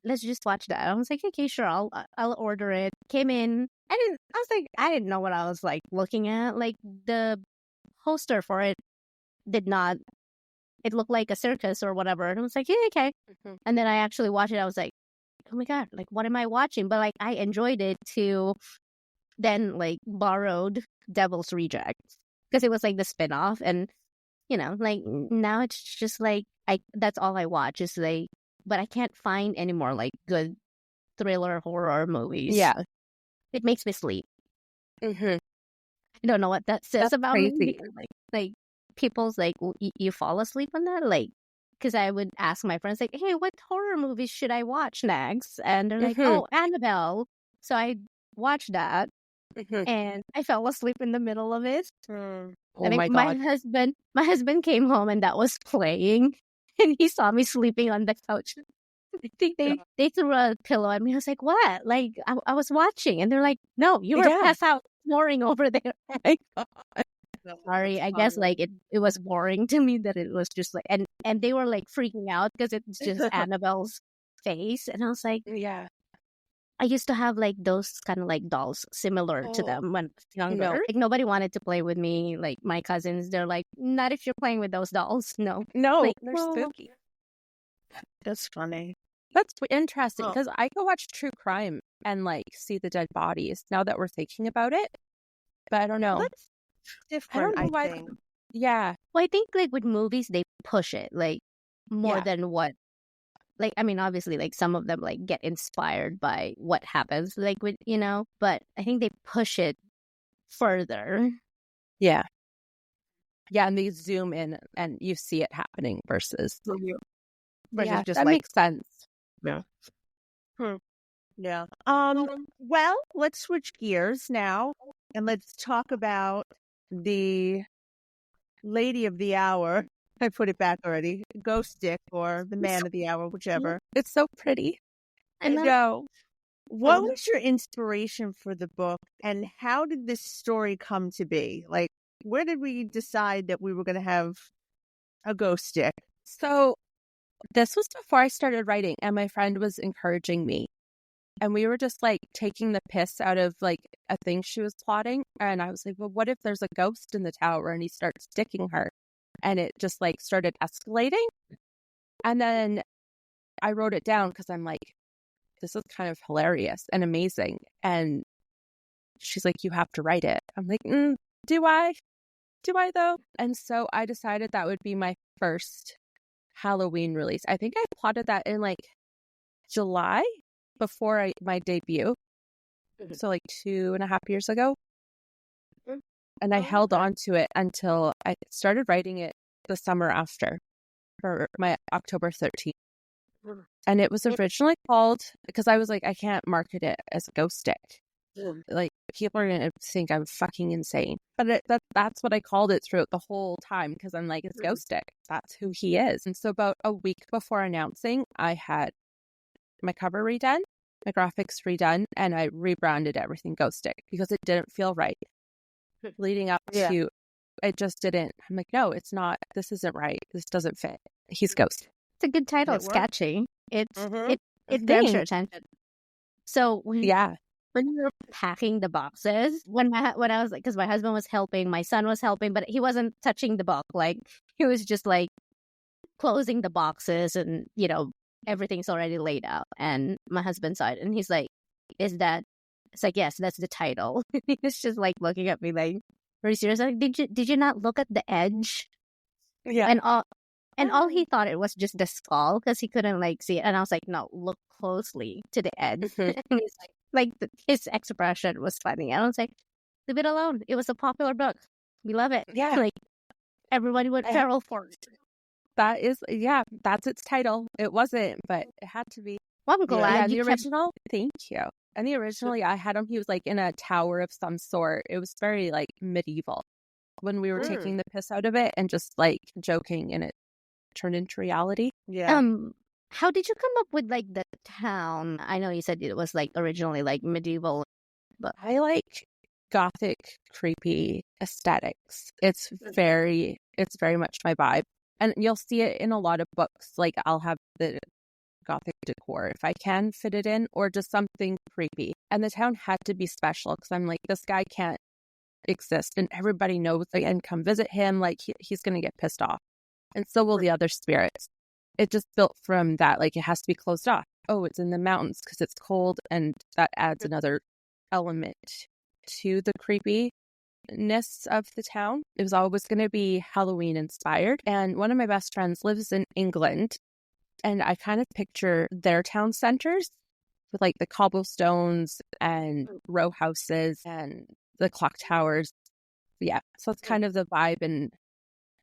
let's just watch that. I was like, okay, sure, I'll order it. Came in. I was like, I didn't know what I was like looking at. Like the poster for it it looked like a circus or whatever. And I was like, yeah, okay. And then I actually watched it. I was like, oh my God, like what am I watching? But like I enjoyed it too. Then like borrowed Devil's Rejects because it was like the spinoff. And like now it's just like that's all I watch is like, but I can't find any more like good thriller horror movies. Yeah. It makes me sleep. I don't know what that says about me. Like people's like, you fall asleep on that? Like, because I would ask my friends like, hey, what horror movies should I watch next? And they're like, oh, Annabelle. So I watched that. And I fell asleep in the middle of it. Oh I think my husband came home and that was playing, and he saw me sleeping on the couch. I think they threw a pillow at me. I was like, what? Like I was watching, and they're like, no, you were passed out snoring over there. Oh my God. Sorry, I guess like it was boring to me that it was just like, and they were like freaking out because it's just Annabelle's face, and I was like, yeah. I used to have like those kind of like dolls similar to them when I was younger. Like nobody wanted to play with me. Like my cousins, they're like, not if you're playing with those dolls. No, like, they're spooky. That's funny. That's interesting because I go watch true crime and like see the dead bodies now that we're thinking about it. But I don't know. That's different. I don't know why. Yeah. Well, I think like with movies, they push it like more than what. Like, I mean, obviously, like some of them like get inspired by what happens, like with but I think they push it further. Yeah. Yeah, and they zoom in and you see it happening versus just that makes sense. Yeah. Yeah. Well, let's switch gears now and let's talk about the lady of the hour. I put it back already. Ghost Stick or the man of the hour, whichever. It's so pretty. I know. What was your inspiration for the book, and how did this story come to be? Like, where did we decide that we were going to have a ghost stick? So this was before I started writing, and my friend was encouraging me. And we were just like taking the piss out of like a thing she was plotting. And I was like, well, what if there's a ghost in the tower and he starts sticking her? And it just like started escalating. And then I wrote it down because I'm like, this is kind of hilarious and amazing. And she's like, you have to write it. I'm like, do I? Do I though? And so I decided that would be my first Halloween release. I think I plotted that in like July before my debut. So like 2.5 years ago. And I held on to it until I started writing it the summer after, for my October 13th. And it was originally called, because I was like, I can't market it as a ghost stick. Like, people are going to think I'm fucking insane. But that's what I called it throughout the whole time, because I'm like, it's ghost stick. That's who he is. And so about a week before announcing, I had my cover redone. my graphics redone, and I rebranded everything Ghostic because it didn't feel right. Leading up to it just didn't. I'm like, no, it's not. This isn't right. This doesn't fit. He's Ghost. It's a good title. It's catchy. It grabs your attention. So when we were packing the boxes, when I was like, because my husband was helping, my son was helping, but he wasn't touching the book. Like he was just like closing the boxes, and everything's already laid out. And my husband saw it, and he's like, "Is that?" It's like, "Yes, that's the title." He's just like looking at me like, very serious. Like, did you not look at the edge? Yeah. And all he thought it was just the skull because he couldn't like see it. And I was like, no, look closely to the edge. And he's like his expression was funny. And I was like, leave it alone. It was a popular book. We love it. Yeah. Like everybody went feral for it. That is, that's its title. It wasn't, but it had to be. Well, I'm glad the original. Thank you. And the original, I had him. He was like in a tower of some sort. It was very like medieval. When we were taking the piss out of it and just like joking, and it turned into reality. Yeah. How did you come up with like the town? I know you said it was like originally like medieval, but I like gothic, creepy aesthetics. It's very much my vibe, and you'll see it in a lot of books. Like I'll have the gothic decor if I can fit it in, or just something creepy. And the town had to be special because I'm like, this guy can't exist, and everybody knows and come visit him. Like he's gonna get pissed off, and so will the other spirits. It just built from that. Like it has to be closed off. Oh, it's in the mountains because it's cold, and that adds another element to the creepiness of the town. It was always going to be Halloween inspired, and one of my best friends lives in England, and I kind of picture their town centers with like the cobblestones and row houses and the clock towers. Yeah, so it's kind of the vibe and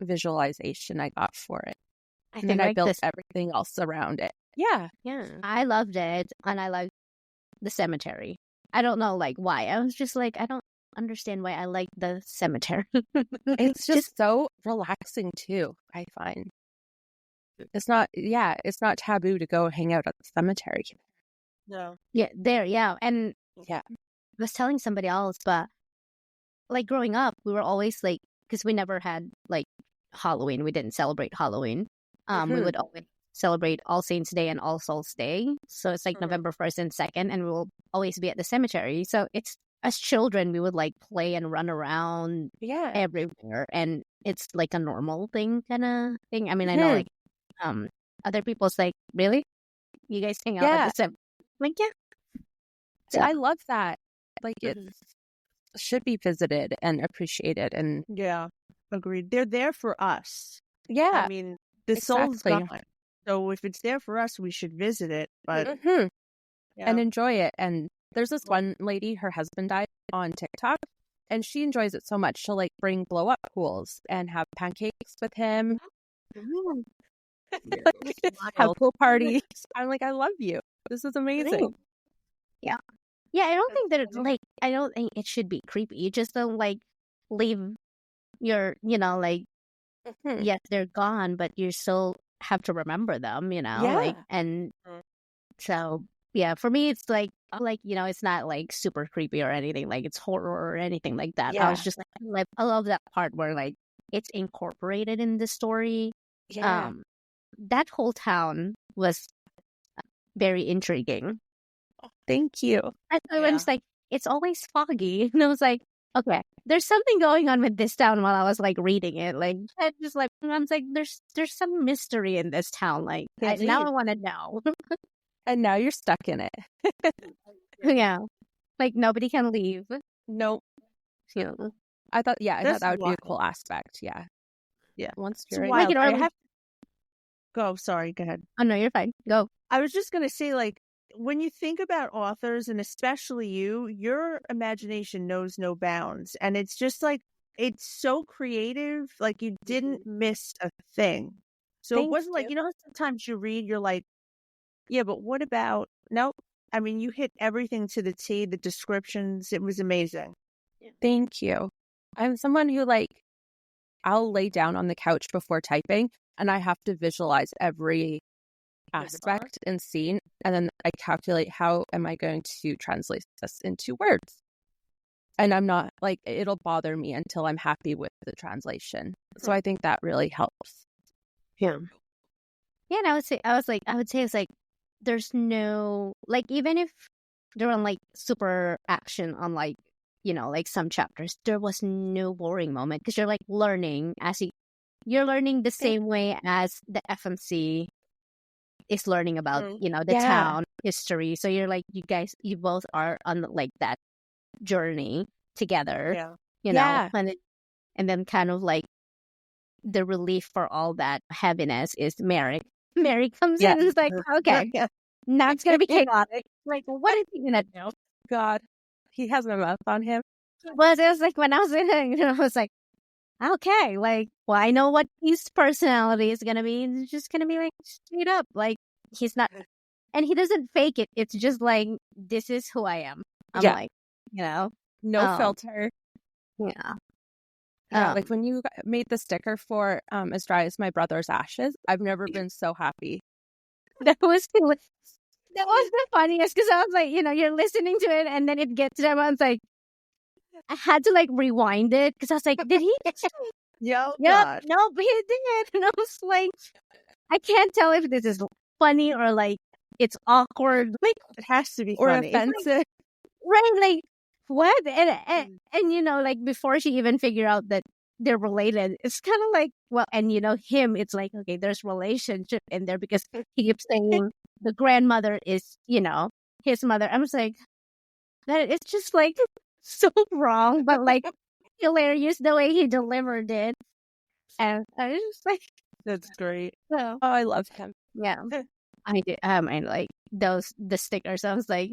visualization I got for it. And then I built everything else around it. Yeah. I loved it, and I liked the cemetery. I don't know like why. I was just like, I don't understand why I like the cemetery. It's just so relaxing too, I find. It's not taboo to go hang out at the cemetery. No. Yeah, and I was telling somebody else, but like growing up, we were always like, because we never had like Halloween. We didn't celebrate Halloween. We would always celebrate All Saints Day and All Souls Day. So it's like November 1st and 2nd, and we will always be at the cemetery. So it's, as children, we would like play and run around everywhere. And it's like a normal thing kind of thing. I mean, I know like other people's like, really? You guys hang out at the cemetery? Like, yeah. So I love that. Like it should be visited and appreciated. And agreed. They're there for us. Yeah. I mean, the soul's gone. So if it's there for us, we should visit it, but and enjoy it. And there's this one lady, her husband died on TikTok, and she enjoys it so much. She'll like bring blow up pools and have pancakes with him. Have pool parties. I'm like, I love you. This is amazing. Yeah. I don't think that it's like, I don't think it should be creepy. You just don't like leave your, like, yes, they're gone, but you still have to remember them, like, and so, for me, it's like, it's not like super creepy or anything, like it's horror or anything like that. I was just like, I love that part where like it's incorporated in the story. That whole town was very intriguing. Oh, thank you. I was like, it's always foggy, and I was like, okay, there's something going on with this town while I was like reading it. Like, I just like, I was like, there's some mystery in this town. Like, now I want to know. And now you're stuck in it. Yeah, like nobody can leave. Nope. I thought that would be a cool aspect. Yeah. Once you're like, I have go. Sorry, go ahead. Oh no, you're fine. Go. I was just gonna say, like, when you think about authors, and especially your imagination knows no bounds. And it's just like, it's so creative. Like, you didn't miss a thing. So it wasn't like, how sometimes you read, you're like, yeah, but what about, nope. I mean, you hit everything to the T, the descriptions. It was amazing. Thank you. I'm someone who like, I'll lay down on the couch before typing, and I have to visualize every aspect and scene, and then I calculate how am I going to translate this into words. And I'm not like, it'll bother me until I'm happy with the translation. So I think that really helps. Yeah. Yeah, and I would say it's like there's no, like, even if they're on like super action on like, you know, like some chapters, there was no boring moment because you're like learning as you're learning the same way as the FMC is learning about, you know, the town history. So you're like, you both are on like that journey together, you know, and then kind of like the relief for all that heaviness is Merrick. Merrick comes in and is like, okay, now it's gonna be chaotic. Like, what is he gonna do? God, he has no mouth on him. It was like when I was in it, you know, I was like, okay, like, well, I know what his personality is gonna be. It's just gonna be like straight up, like he's not, and he doesn't fake it. It's just like, this is who I am. I'm like, you know, no filter. Yeah. Like when you made the sticker for As Dry as My Brother's Ashes, I've never been so happy. That was the funniest because I was like, you know, you're listening to it and then it gets to that one. It's like, I had to like rewind it because I was like, did he? Yep. No, but he did. And I was like, I can't tell if this is funny or like it's awkward. Like, it has to be or funny. offensive. Like, right? Like, what? And you know, like before she even figured out that they're related, it's kind of like, well, and you know, him, it's like, okay, there's relationship in there because he keeps saying the grandmother is, you know, his mother. I was like, that it's just like so wrong, but like hilarious the way he delivered it. And I was just like, that's great. So, I love him. Yeah. I did. I like the stickers. I was like,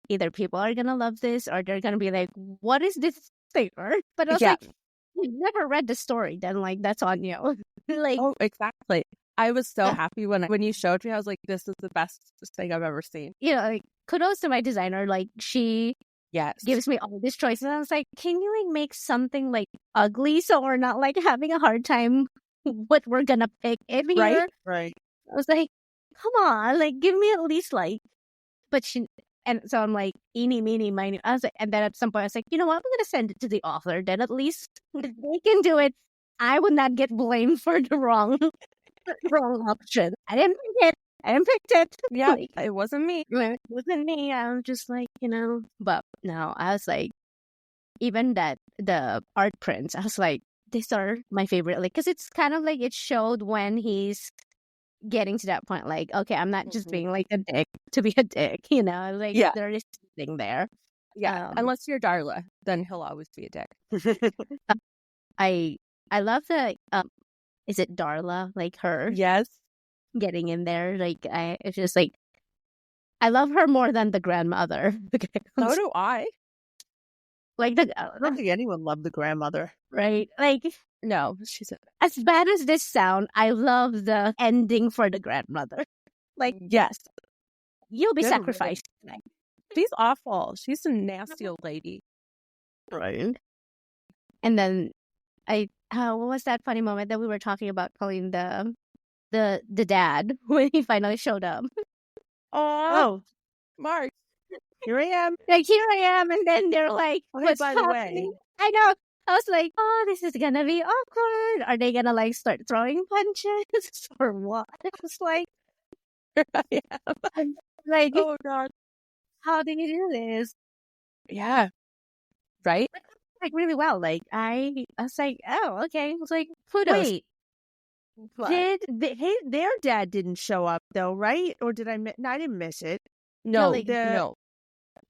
either people are gonna love this or they're gonna be like, what is this sticker? But I was like, you never read the story, then like that's on you. Like, oh, exactly. I was so happy when you showed me. I was like, this is the best thing I've ever seen. You know, like kudos to my designer. Like she gives me all these choices. And I was like, can you like make something like ugly so we're not like having a hard time what we're gonna pick in here? Right. I was like, come on, like give me at least like, but she. And so I'm like, eeny, meeny, miny. I was like, and then at some point I was like, you know what? I'm going to send it to the author. Then at least if they can do it, I would not get blamed for the wrong option. I didn't pick it. Yeah, like, it wasn't me. It wasn't me. I was just like, you know. But no, I was like, even the art prints, I was like, these are my favorite. Like, because it's kind of like it showed when he's getting to that point, like, okay, I'm not just being like a dick to be a dick, you know, like there is something there. Unless you're Darla, then he'll always be a dick. I love the is it Darla, like her getting in there, like it's just like I love her more than the grandmother. So do I. Like I don't think anyone loved the grandmother, right? Like, no, she's as bad as this sound, I love the ending for the grandmother. Like, yes, you'll be sacrificed tonight. She's awful. She's a nasty old lady, right? And then what was that funny moment that we were talking about calling the dad when he finally showed up? Oh, Mark. Here I am. Like, here I am. And then they're like, what's by the way? I know. I was like, oh, this is going to be awkward. Are they going to like start throwing punches or what? It was like, like, oh God, how did you do this? Yeah. Right? Like really well. Like I was like, oh, okay. I was like, kudos. Wait. Their dad didn't show up though, right? Or did I miss? No, I didn't miss it. No, no.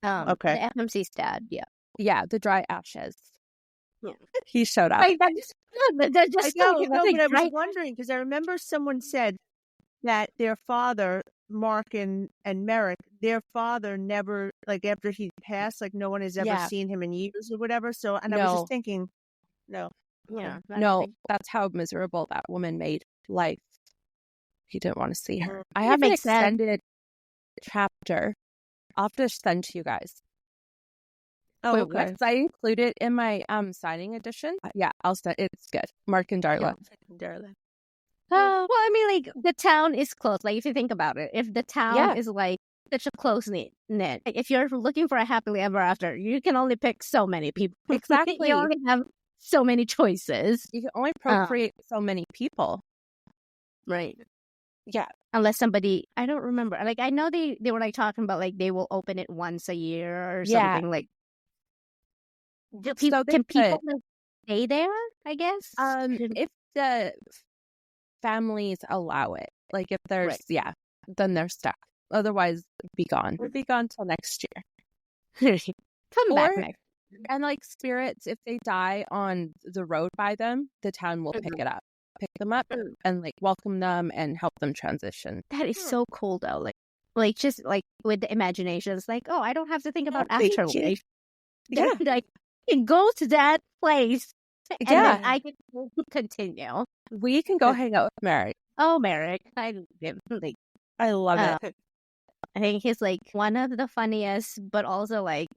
Okay. The FMC's dad, yeah, the dry ashes. Yeah, he showed up. Like, that just I know, but I was wondering because I remember someone said that their father, Mark and Merrick, their father never, like after he passed, like no one has ever seen him in years or whatever. So, and I was just thinking, no. Yeah. No, that's how miserable that woman made life. He didn't want to see her. I have an extended chapter. I'll have to send to you guys. Oh, okay. I include it in my signing edition. Yeah, I'll send. It's good. Mark and Darla. Darla. Well, I mean, like, the town is close. Like, if you think about it, if the town is like such a close knit, like, if you're looking for a happily ever after, you can only pick so many people. Exactly. You only have so many choices. You can only procreate so many people. Right. Yeah. Unless somebody, I don't remember. Like, I know they were like talking about like they will open it once a year or something. Like, can people like, stay there? I guess. If the families allow it, like if there's then they're stuck. Otherwise, be gone. We'll be gone till next year. Come back next. And like spirits, if they die on the road by them, the town will pick them up and like welcome them and help them transition. That is so cool though. Like just like with the imagination, it's like, oh, I don't have to think about afterlife. Yeah. Like, I can go to that place and then I can continue. We can go hang out with Merrick. Oh, Merrick. I love it. I think he's like one of the funniest, but also like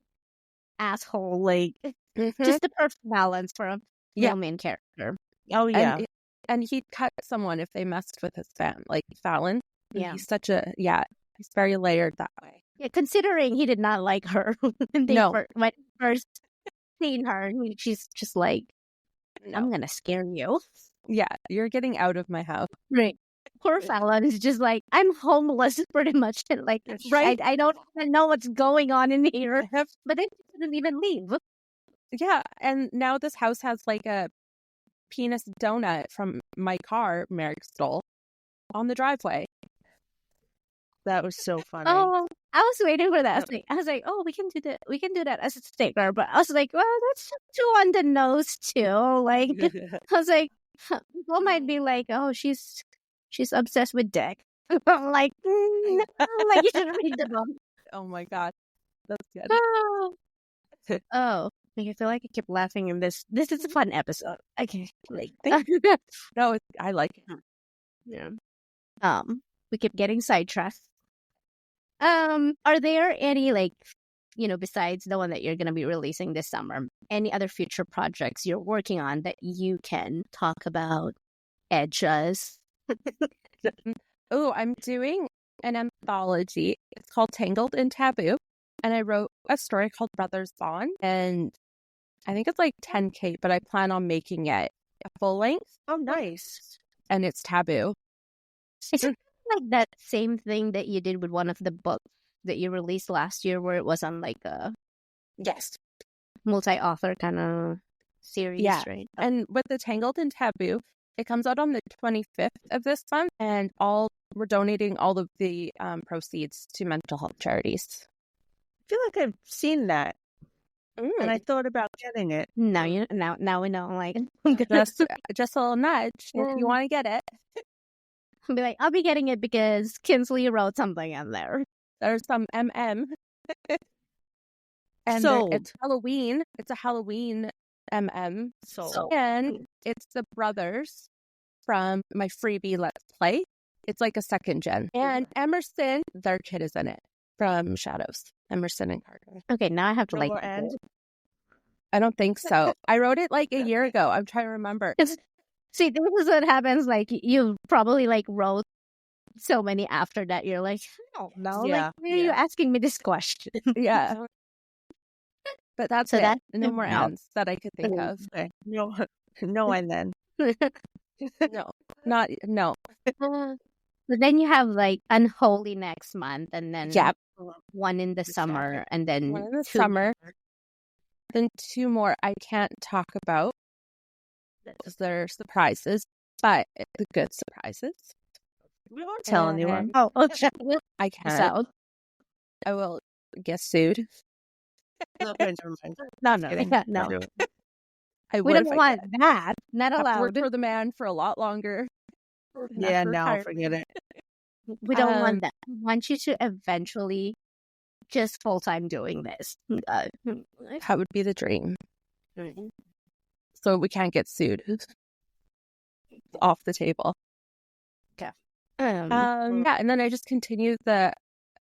asshole, like just the perfect balance for a real main character. Oh yeah. And he'd cut someone if they messed with his fam, like Fallon. Yeah. He's such a he's very layered that way. Yeah, considering he did not like her when when first seen her, she's just like, I'm gonna scare you. Yeah, you're getting out of my house. Right. Poor Fallon is just like, I'm homeless pretty much. Like, right? I don't even know what's going on in here. But then she couldn't even leave. Yeah, and now this house has like a penis donut from my car Merrick stole on the driveway. That was so funny. Oh, I was waiting for that. I was like, oh, we can do that. We can do that as a sticker. But I was like, well, that's too on the nose too. Like, I was like, people might be like, oh, she's obsessed with dick. I'm like, no, like you should read the book. Oh my god, that's good. Oh, I feel like I keep laughing in this. This is a fun episode. Okay, like no, I like it. Yeah. We keep getting sidetracked. Are there any like, besides the one that you're gonna be releasing this summer, any other future projects you're working on that you can talk about? Edge us. Oh, I'm doing an anthology. It's called Tangled in Taboo. And I wrote a story called Brothers Bond. And I think it's like 10K, but I plan on making it a full length. Oh, nice. And it's taboo. Is it like that same thing that you did with one of the books that you released last year where it was on like a multi-author kind of series, right? And with the Tangled in Taboo, it comes out on the 25th of this month, and we're donating all of the proceeds to mental health charities. I feel like I've seen that, and I thought about getting it. Now we know. Like, just a little nudge if you want to get it. I'll be like, I'll be getting it because Kinsley wrote something in there. There's some MM, and it's Halloween. It's a Halloween MM. And it's the brothers from my freebie Let's Play. It's like a second gen. And Emerson, their kid is in it from Shadows. Emerson and Carter. Okay, now I have to like. I don't think so. I wrote it like a year ago. I'm trying to remember. See, this is what happens. Like, you probably like wrote so many after that. You're like, I don't know. Yeah. Like, why are you asking me this question? Yeah. But that's it. That's no more ends that I could think of. Okay. No, and then. No. But then you have like Unholy next month, and then one in the summer, and then one in the summer. Then two more I can't talk about because they're surprises, but the good surprises. We won't tell anyone. Oh, I can't. I will get sued. No. We don't want that. Not allowed. Work for the man for a lot longer. Yeah, no, forget it. We don't want that. We want you to eventually just full-time doing this. That would be the dream. So we can't get sued. Off the table. Okay. And then I just continue the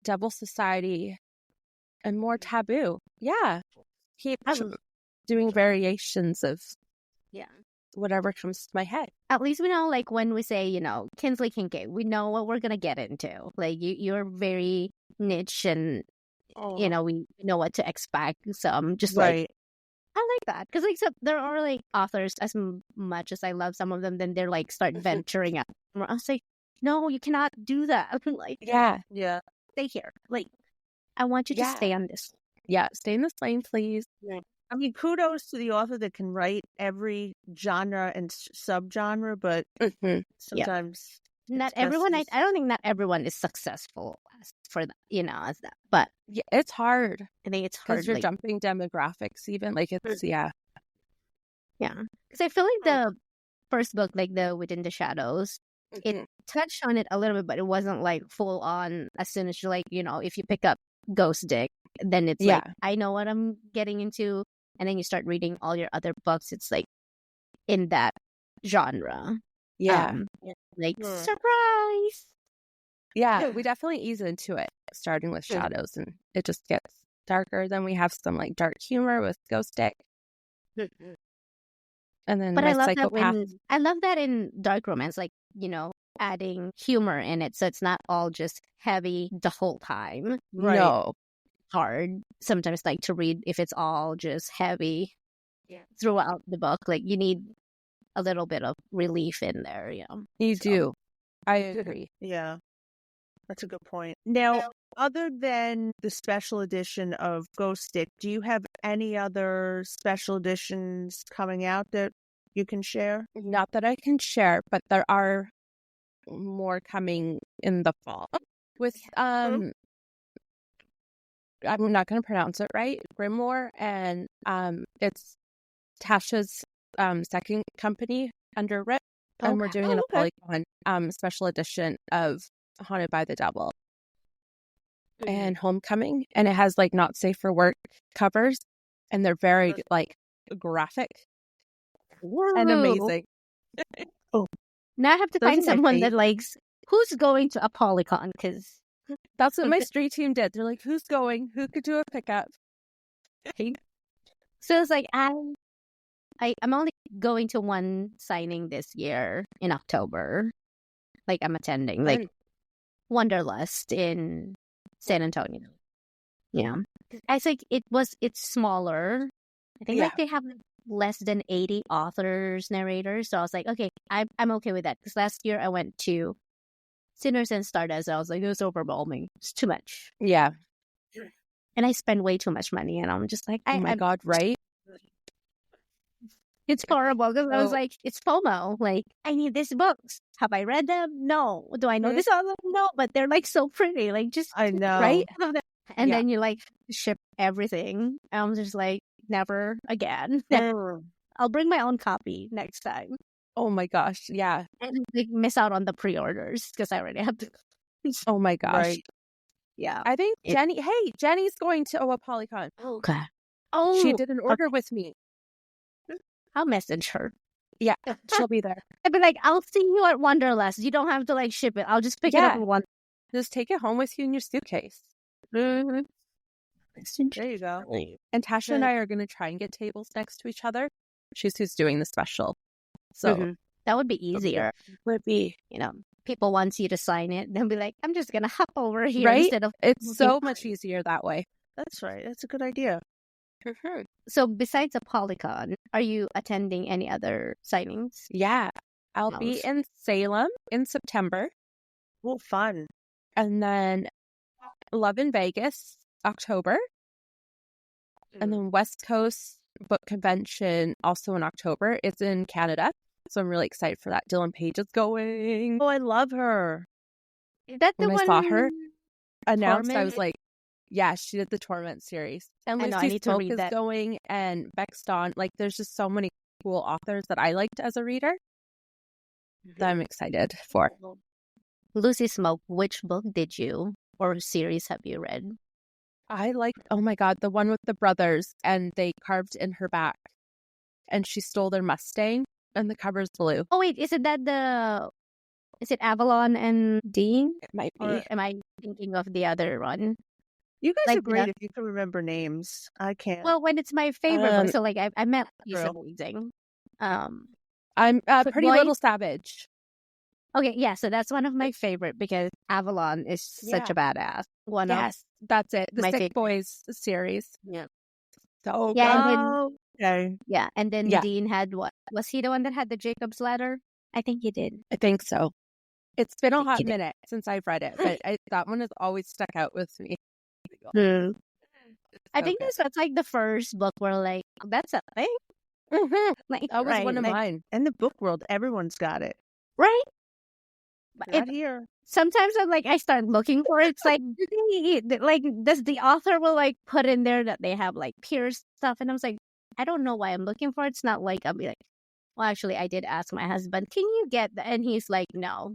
Devil Society and more taboo. Yeah. Keep doing variations of whatever comes to my head. At least we know, like, when we say, Kinsley Kincaid, we know what we're going to get into. Like, you're very niche and, we know what to expect. So I'm just Right. I like that. Because, like, so there are, like, authors, as much as I love some of them, then they're, like, start venturing out. I was like, no, you cannot do that. Like, Yeah. stay here. Like, I want you to stay on this. Yeah, stay in this lane, please. Yeah. I mean, kudos to the author that can write every genre and subgenre, but sometimes not everyone. I don't think not everyone is successful for that. As that, but yeah, it's hard. I think it's hard because you're jumping demographics. Even like it's yeah. Because I feel like the first book, like the Within the Shadows, it touched on it a little bit, but it wasn't like full on. As soon as you if you pick up Ghost Dick, then it's like I know what I'm getting into. And then you start reading all your other books. It's like in that genre. Yeah. Surprise. Yeah, we definitely ease into it, starting with Shadows. And it just gets darker. Then we have some like dark humor with Ghost Dick. And then but I love that in dark romance, like, adding humor in it. So it's not all just heavy the whole time. Right. No. Hard sometimes like to read if it's all just heavy throughout the book. Like you need a little bit of relief in there. You do. I agree. Yeah, that's a good point. Now, other than the special edition of Ghost Stick, do you have any other special editions coming out that you can share? Not that I can share, but there are more coming in the fall with I'm not going to pronounce it right, Grimoire, and it's Tasha's second company under Rip, and we're doing an Polygon special edition of Haunted by the Devil and Homecoming, and it has like not safe for work covers, and they're very like graphic and amazing. Now I have to find someone that likes who's going to a Polygon, because that's what my street team did. They're like, who's going? Who could do a pickup? So it's like, I'm only going to one signing this year in October. Like, I'm attending, like, Wanderlust in San Antonio. Yeah. I think it's smaller. I think, like, they have less than 80 authors, narrators. So I was like, okay, I'm okay with that. Because last year I went to Sinners and Stardust. I was like, it was overwhelming. It's too much. Yeah. And I spend way too much money. And I'm just like, oh my God, right? It's horrible. Because I was like, it's FOMO. Like, I need these books. Have I read them? No. Do I know this author? No. But they're like so pretty. Like, just, I know. Right? And then you like ship everything. And I'm just like, never again. I'll bring my own copy next time. Oh my gosh, yeah. And like miss out on the pre-orders because I already have to. Oh my gosh. Right. Yeah. I think Jenny's going to a Polycon. Okay. Oh. She did an order with me. I'll message her. Yeah, she'll be there. I'd be like, I'll see you at Wanderlust. You don't have to like ship it. I'll just pick it up in one. Just take it home with you in your suitcase. There you go. And Tasha and I are going to try and get tables next to each other. She's who's doing the special. So that would be easier. Would be, people want you to sign it. They'll be like, I'm just gonna hop over here instead of. It's so much easier that way. That's right. That's a good idea. So besides a Polygon, are you attending any other signings? Yeah, I'll be in Salem in September. Well, fun. And then Love in Vegas, October. And then West Coast Book Convention also in October. It's in Canada. So I'm really excited for that. Dylan Page is going. Oh, I love her. Is that the when one? I saw her announced, Torment? I was like, yeah, she did the Torment series. And Lucy Smoke is going, and Bex Dawn. Like, there's just so many cool authors that I liked as a reader that I'm excited for. Lucy Smoke, which book did you or series have you read? I liked, oh my God, the one with the brothers, and they carved in her back, and she stole their Mustang, and the cover's blue. Oh wait, is it Avalon and Dean? It might be. Or am I thinking of the other one? You guys are great if you can remember names. I can't. Well, when it's my favorite book, so like I met Lisa reading. I'm Pretty Boy? Little Savage. Okay, yeah, so that's one of my favorite because Avalon is such a badass. Yes, that's it. The my Sick favorite. Boys series. Yeah. So Yeah, good. and then Okay. and then Yeah. Dean had what? Was he the one that had the Jacob's Ladder? I think he did. I think so. It's been a Think hot he did. minute since I've read it, but that one has always stuck out with me. I So think good. that's like the first book where like that's a thing. Like, That was one of like- mine. In the book world, everyone's got it. right? But Not here. sometimes I'm like, I start looking for it. It's like, does the author will like put in there that they have like pierced stuff, and I was like, I don't know why I'm looking for it. It's not like I'll be like, well, actually, I did ask my husband, can you get that? And he's like, no,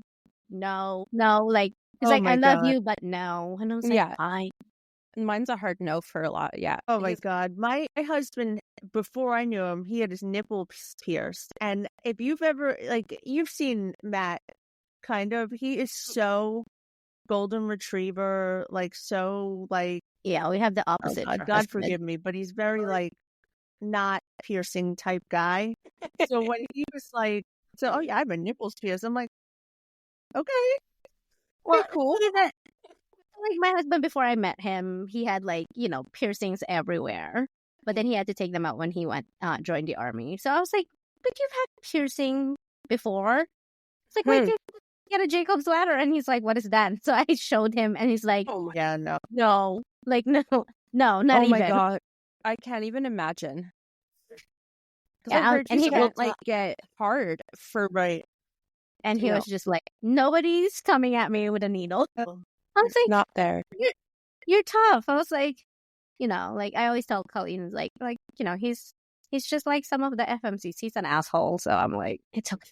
like he's Oh like, my I love God. you, but no. And I was like, Yeah. fine. Mine's a hard no for a lot. Yeah. Oh my God. My husband, before I knew him, he had his nipple pierced. And if you've ever, like, you've seen Matt, kind of, he is so golden retriever, like, so, like, Yeah, we have the oh opposite. God, for God husband. forgive me, but he's very, like, not piercing type guy. So when he was like, oh yeah, I have my nipples pierced. I'm like, okay. Well, cool. like my husband, before I met him, he had like, piercings everywhere. But then he had to take them out when he went joined the army. So I was like, but you've had piercing before. It's like, why did you get a Jacob's Ladder? And he's like, what is that? So I showed him and he's like, Oh yeah, no. no, like no, not Oh even. my God. I can't even imagine. 'Cause I Yeah, heard and you he can't will like get hard for Right. And he you was just like, nobody's coming at me with a needle. I was it's like, not there. you're tough. I was like, like I always tell Colleen, like, he's just like some of the FMCs. He's an asshole. So I'm like, it's okay.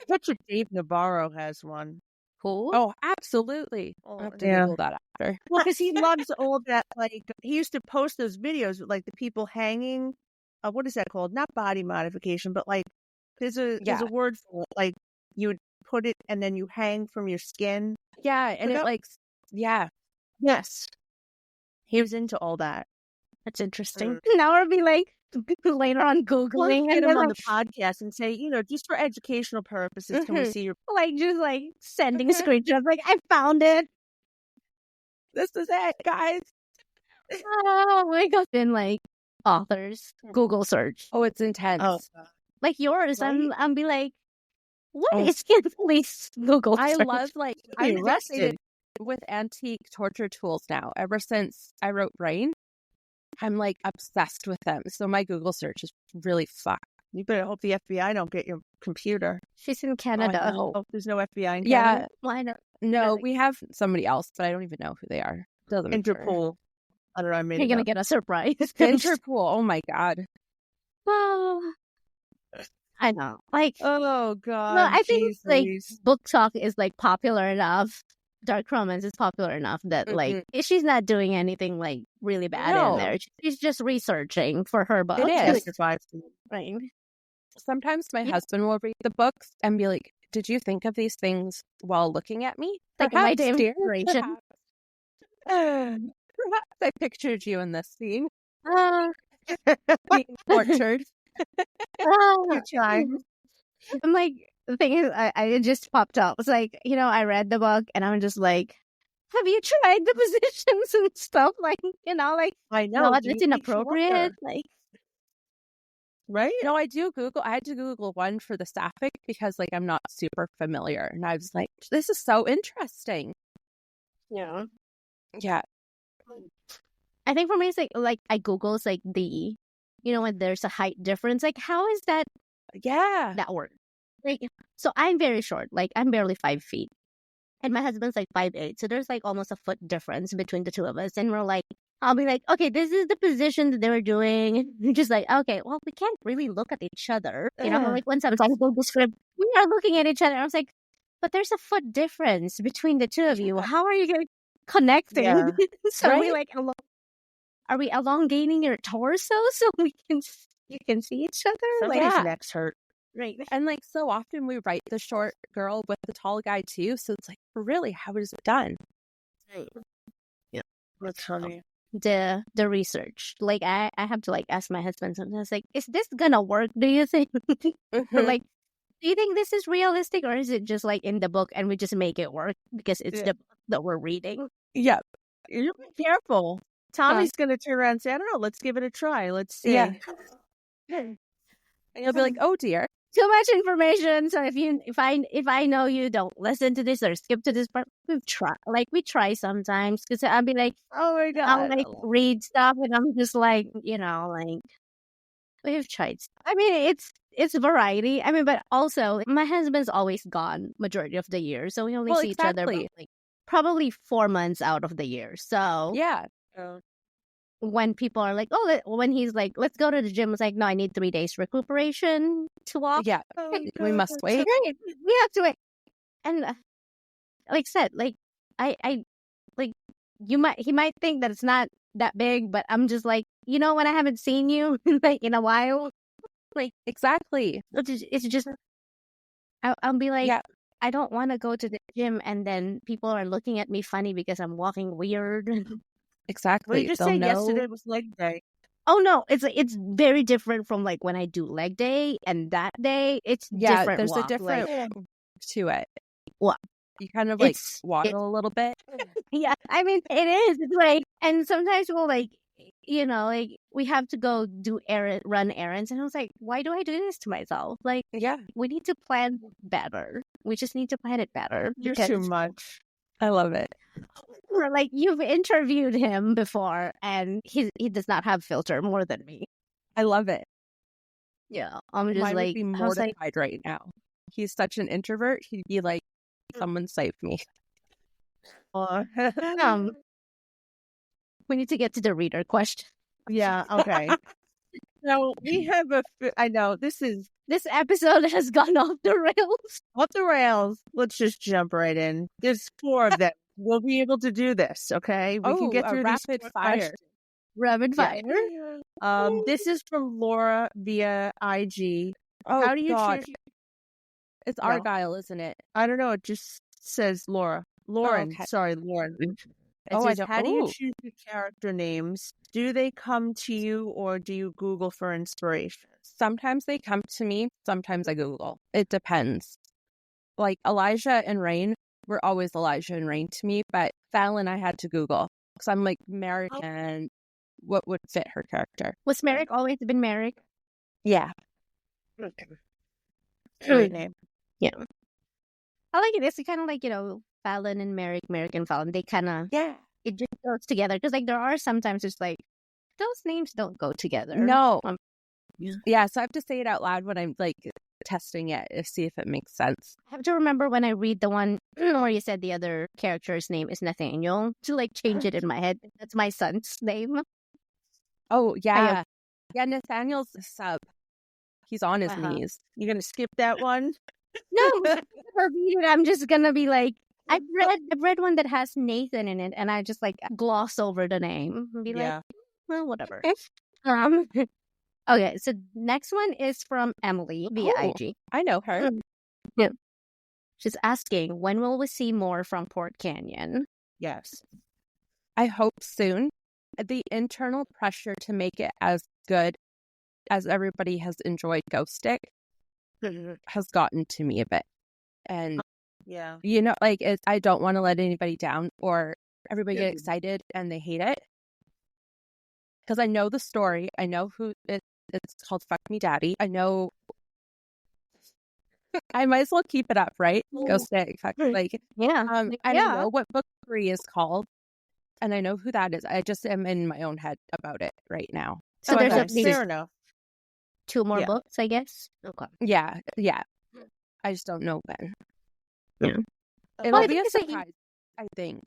I bet you Dave Navarro has one. Cool. Oh, absolutely. Oh, I'll have to yeah. Google that after. Well, because he loves all that. Like, he used to post those videos with, like, the people hanging. What is that called? Not body modification, but like, there's a word for it. Like, you would put it and then you hang from your skin. Yeah, and Look it up. like, yeah. Yes, he was into all that. That's interesting. Now I'll be like later on Googling Get and him then on like, the podcast and say, just for educational purposes, can we see your? like just like sending screenshots. Like, I found it. This is it, guys. Oh my God. Then like authors, Google search. Oh, it's intense. Oh, Like yours. Right? I'm be like, what Oh. is Kinsley's Google I search? love like Be I'm arrested. fascinated with antique torture tools now. Ever since I wrote Brain, I'm like obsessed with them. So my Google search is really fucked. You better hope the FBI don't get your computer. She's in Canada. know. Oh, there's no FBI in Yeah. Canada? Why not? No, Really? we have somebody else, but I don't even know who they are. Doesn't matter. Interpol. I don't know. I made You're it gonna up. get a surprise. Interpol. Oh my God. Oh, I know. Like, Oh God. no, I think Jeez like Louise. book talk is like popular enough. Dark romance is popular enough that like she's not doing anything like really bad No. in there. She's just researching for her book. It Yes, is. survived. Right. Sometimes my Yeah. husband will read the books and be like, "Did you think of these things while looking at me?" Like, Perhaps, my dear, inspiration. perhaps I pictured you in this scene Uh, being tortured. You're trying. I'm like, the thing is, I it just popped up. It's like, I read the book and I'm just like, have you tried the positions and stuff? Like, like, I no, know. what, Do you it's think she inappropriate. wonder? Like, Right? No, I do Google. I had to Google one for the sapphic because like I'm not super familiar, and I was like, "This is so interesting." yeah. Yeah, I think for me, it's like I Google, it's like the, when there's a height difference, like, how is that yeah. work? Like, so I'm very short, like, I'm barely 5 feet. And my husband's like 5'8". So there's like almost a foot difference between the two of us. And we're like, I'll be like, okay, this is the position that they were doing. And you're just like, okay, well, we can't really look at each other. Like when sometimes I go to script, we are looking at each other. I was like, but there's a foot difference between the two of you. How are you going to connecting? Yeah. So we like, are we elongating your torso so you can see each other? Somebody's Yeah. necks hurt. Right. And like so often we write the short girl with the tall guy too. So it's like, really, how is it done? That's funny. The research, like I have to like ask my husband sometimes, like, is this gonna work, do you think? Or like, do you think this is realistic, or is it just like in the book and we just make it work because it's the book that we're reading? Yeah. You be careful. Tommy's going to turn around and say, I don't know, let's give it a try. Let's see. Yeah. And you'll be like, oh dear. Too much information. So if I know you don't listen to this or skip to this part, we try sometimes, because I'll be like, Oh my God. I'll like read stuff and I'm just like, like we've tried. I mean, it's variety. I mean, but also my husband's always gone majority of the year, so we only see each other about, like, probably 4 months out of the year. So yeah. When people are like, when he's like, let's go to the gym, it's like, no, I need 3 days recuperation to walk. Yeah. We must wait. Right. We have to wait. And like I said, like I like he might think that it's not that big, but I'm just like, when I haven't seen you like in a while, like Exactly. it's just I'll be like, yeah. I don't want to go to the gym and then people are looking at me funny because I'm walking weird. Exactly. Well, you just say yesterday was leg day. Oh no, it's very different from like when I do leg day and that day. It's different. There's walk. a different to it. What? You kind of like waddle a little bit. Yeah, I mean it is. It's like, and sometimes we'll like, like we have to go run errands, and I was like, why do I do this to myself? Like, yeah, we need to plan better. We just need to plan it better. You're too much. I love it. Like, you've interviewed him before, and he does not have filter more than me. I love it. Yeah, I'm just Mine like, would be mortified right now. He's such an introvert. He'd be like, someone save me. We need to get to the reader question. Yeah, okay. So we have I know, this episode has gone off the rails. Off the rails. Let's just jump right in. There's 4 of them. We'll be able to do this, okay? We can get through rapid these fire. questions. Rapid fire. This is from Laura via IG. Oh, how do you God. choose? It's Argyle, isn't it? I don't know. It just says Laura. Lauren. Okay. Sorry, Lauren. It says, how do you choose your character names? Do they come to you, or do you Google for inspiration? Sometimes they come to me. Sometimes I Google. It depends. Like Elijah and Rain were always Elijah and Rain to me, but Fallon I had to Google because I'm like Merrick and what would fit her character. Was Merrick always been Merrick? Yeah. Okay. Great name. Yeah. I like it. It's kind of like, Fallon and Merrick and Fallon. They kind of, it just goes together. Because like there are sometimes it's like, those names don't go together. No. Yeah, so I have to say it out loud when I'm like testing it to see if it makes sense. I have to remember when I read the one where you said the other character's name is Nathaniel to like change it in my head. That's my son's name. Oh, yeah. Yeah, Nathaniel's a sub. He's on his knees. You're going to skip that one? No, for read it, I'm just going to be like, I've read one that has Nathan in it, and I just like gloss over the name and be like, well, whatever. Okay, so next one is from Emily via IG. I know her. Yeah. She's asking, when will we see more from Port Canyon? Yes. I hope soon. The internal pressure to make it as good as everybody has enjoyed Ghost Stick has gotten to me a bit. And, I don't want to let anybody down or everybody get excited and they hate it. Because I know the story. I know who it's called Fuck Me Daddy. I know. I might as well keep it up, right? Ghost Stick. I know what book 3 is called. And I know who that is. I just am in my own head about it right now. So there's at fair enough. 2 more books, I guess. Okay. Yeah. I just don't know when. Yeah. It'll be a surprise, I think.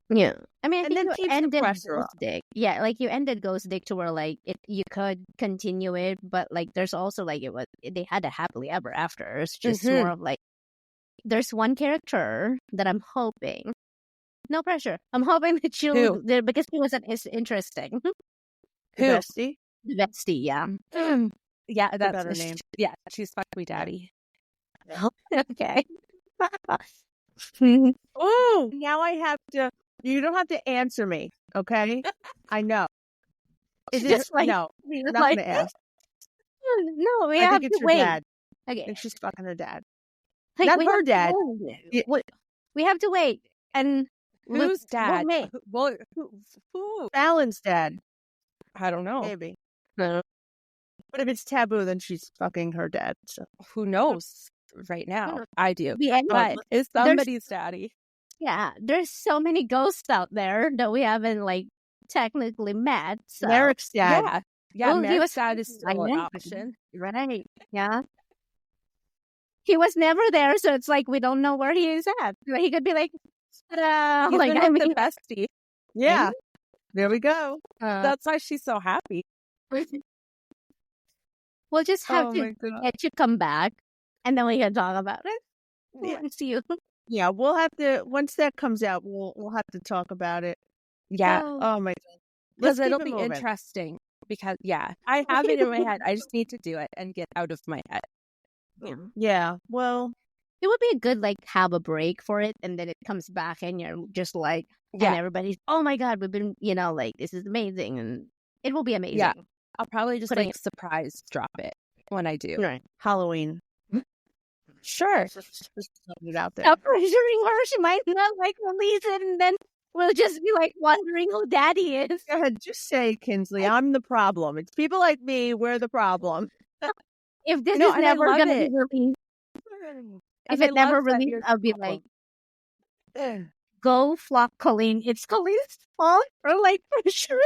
Yeah. I mean, I and think then you ended Ghost off. Dick. Yeah, like you ended Ghost Dick to where like you could continue it, but like there's also like they had a happily ever after. It's just more of like there's one character that I'm hoping. No pressure. I'm hoping that she'll because she wasn't as interesting. Who? Bestie? Bestie, yeah. Yeah, that's a better name. Yeah, she's Fuck Me Daddy. Okay. Oh, now I have to. You don't have to answer me, okay? I know. Is it just like no? I'm not gonna ask. No, we I have think it's to your wait. dad. Okay. And she's fucking her dad. Like, Not we her have to dad. wait. Yeah. We have to wait. And Whose dad? Well, Well, who? Fallon's dad, I don't know. maybe. no. But if it's taboo, then she's fucking her dad. So Who knows right now? I do. The end. But it's somebody's daddy. Yeah, there's so many ghosts out there that we haven't like technically met. So. Merrick's dad. Yeah. Yeah, Well, Merrick's dad is still an know. option. Right. Yeah. He was never there, so it's like we don't know where he is at. He could be like, ta-da! He's Like been with the bestie. Yeah. There we go. That's why she's so happy. we'll just have Oh to my God. get you come back, and then we can talk about it. Yeah. Once you. Yeah, we'll have to once that comes out, we'll have to talk about it. Yeah. Oh my God. Because Let's it'll keep it be moving. interesting. Because, yeah, I have it in my head. I just need to do it and get out of my head. Yeah. Well, It would be a good like have a break for it, and then it comes back, and you're just like, Yeah. and everybody's, oh my God, we've been, like this is amazing, and it will be amazing. Yeah. I'll probably just Putting like surprise drop it when I do. right. Halloween. Sure. Just putting it out there. Stop pressuring her. She might not like release it, and then we'll just be like wondering who Daddy is. Go ahead, just say, Kinsley, I'm the problem. It's people like me, we're the problem. If this No, is and I never love gonna it. be released, if And I it never love that released, you're the I'll be problem. like, go flock Colleen. It's Colleen's fault for like pressuring.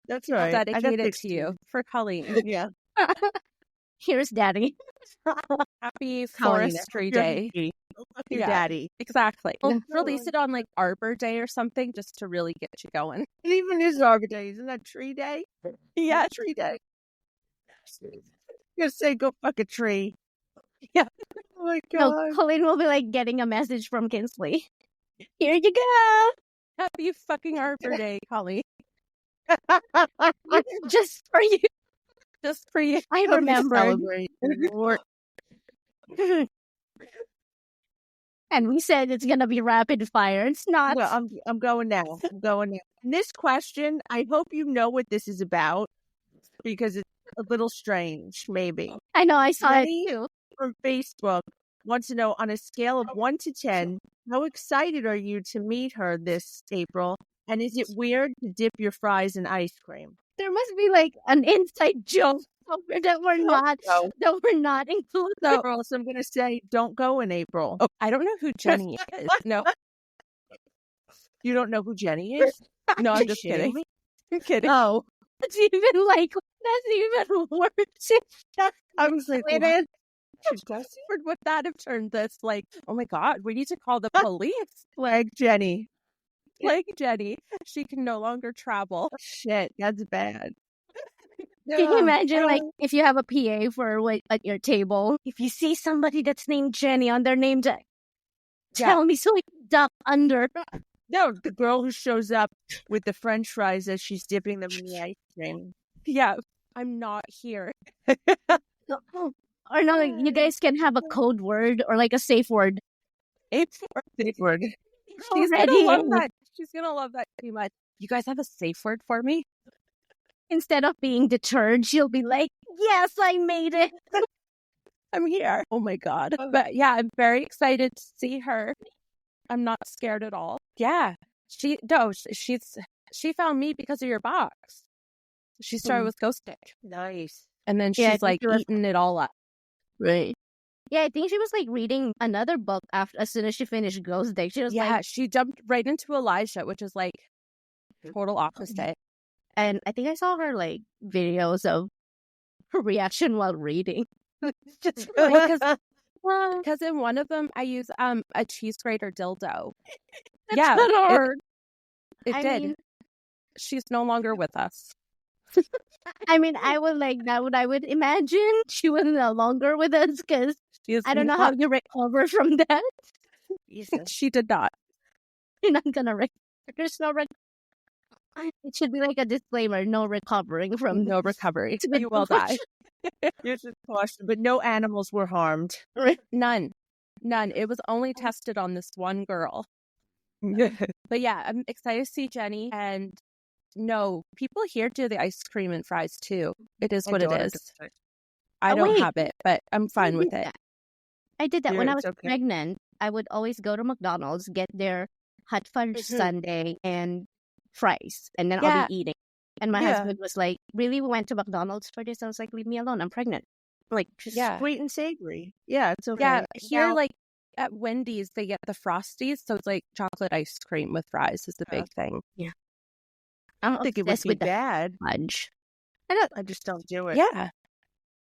That's I'll right. I got dedicate it thick to you skin. for Colleen. Yeah. Here's Daddy. Happy Colleen, Forestry your Day. daddy. Fuck your Yeah. daddy. Exactly. Yeah. We'll release it on like Arbor Day or something just to really get you going. It even is Arbor Day. Isn't that Tree Day? Yeah. Tree Day. Just say go fuck a tree. Yeah. Oh my No, God. Colleen will be like getting a message from Kinsley. Here you go. Happy fucking Arbor Day, Colleen. Just for you. Just for you. I Help me remember. celebrate. Lord. And we said it's gonna be rapid fire. It's not. Well, I'm going now. I'm going now. And this question, I hope you know what this is about because it's a little strange, maybe. I know. I saw Ready? it too. From Facebook wants to know on a scale of 1 to 10, how excited are you to meet her this April? And is it weird to dip your fries in ice cream? There must be like an inside joke somewhere that we're not. No. That we're not included. So, or else I'm going to say, don't go in April. Oh, I don't know who Jenny is. No, You don't know who Jenny is? no, I'm You just kidding kidding. me? I'm kidding. Oh, That's even worse. I was like, Wait, what? Or would that have turned this like, oh my God, we need to call the police? Flag Jenny. Like Jenny, she can no longer travel. Shit, that's bad. Can you imagine, like, if you have a PA for like at your table, if you see somebody that's named Jenny on their name tag, tell me so I can duck under. No, the girl who shows up with the French fries as she's dipping them in the ice cream. Yeah, I'm not here. Or no, like, you guys can have a code word or like a safe word. Safe word. She's Already. gonna love that. She's gonna love that too much. You guys have a safe word for me? Instead of being deterred, she'll be like, yes, I made it. I'm here. Oh my God. But yeah, I'm very excited to see her. I'm not scared at all. Yeah. She found me because of your box. She started with Ghost Stick. Nice. And then Yeah, I she's think like you're- eating it all up. Right. Yeah, I think she was like reading another book after as soon as she finished Ghost Day. She was Yeah, like, she jumped right into Elijah, which is like total opposite. and I think I saw her like videos of her reaction while reading. Just Because in one of them I use a cheese grater dildo. That's Yeah, not hard. It I did. mean- She's no longer with us. I mean, I would like that. What I would imagine she was no longer with us because She is I don't know how not- you recover from that. She did not. You're not gonna There's no It should be like a disclaimer: no recovering from No recovery. It's been You will die. Here's a caution, but no animals were harmed. None. It was only tested on this one girl. But yeah, I'm excited to see Jenny. And no, people here do the ice cream and fries too. It is what it is. I Oh, don't wait. have it, but I'm I fine with did it. that. I did that Yeah, when I it's was okay. pregnant. I would always go to McDonald's, get their hot fudge sundae and fries, and then I'll Yeah. be eating. And my Yeah. husband was like, "Really, we went to McDonald's for this?" I was like, "Leave me alone. I'm pregnant." Like Yeah. sweet and savory. Yeah, it's okay. Yeah, here, Now- like, at Wendy's, they get the Frosties, so it's like chocolate ice cream with fries is the Yeah. big thing. I'm I don't think it would obsessed be with the bad. fudge. I just don't do it. Yeah.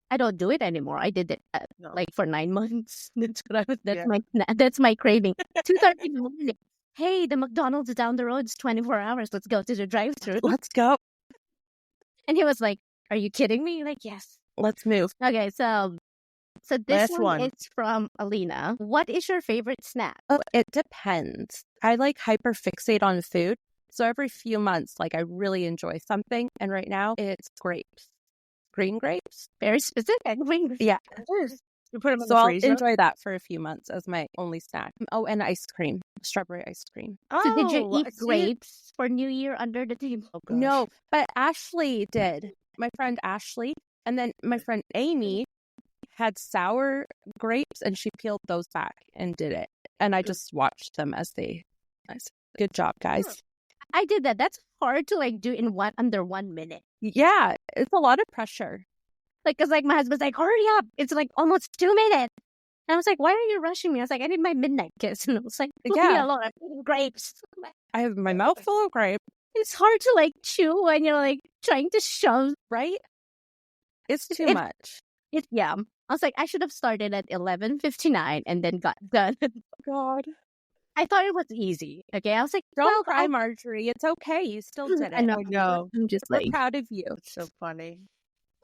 I don't do it anymore. I did it No. like for 9 months. That's what I was. That's Yeah. that's my craving. 2:30 in the morning. Hey, the McDonald's down the road is 24 hours. Let's go to the drive-thru. Let's go. And he was like, "Are you kidding me?" Like, yes. Let's move. Okay, so this Last one. is from Alina. What is your favorite snack? Oh, it depends. I like hyperfixate on food. So every few months, like, I really enjoy something. And right now, it's grapes. Green grapes. Very specific. Yeah. You put them in So the I'll freezer. enjoy that for a few months as my only snack. Oh, and ice cream. Strawberry ice cream. So did you Oh, eat see? grapes for New Year under the table? Oh, gosh. No, but Ashley did. My friend Ashley. And then my friend Amy had sour grapes and she peeled those back and did it. And I just watched them as they. Good job, guys. I did that. That's hard to like do in under 1 minute. Yeah, it's a lot of pressure. Like, cause like my husband's like, "Hurry up! It's like almost 2 minutes." And I was like, "Why are you rushing me?" I was like, "I need my midnight kiss." And I was like, "Leave me Yeah. alone. I'm eating grapes." I have my mouth full of grape, It's hard to like chew when you're like trying to shove right? It's too It- much. it. Yeah, I was like, I should have started at 11:59 and then got done. God. I thought it was easy. Okay, I was like, Don't well, cry, Marjorie. It's okay. You still did it. I know. I know. I'm just We're like, proud of you. It's so funny.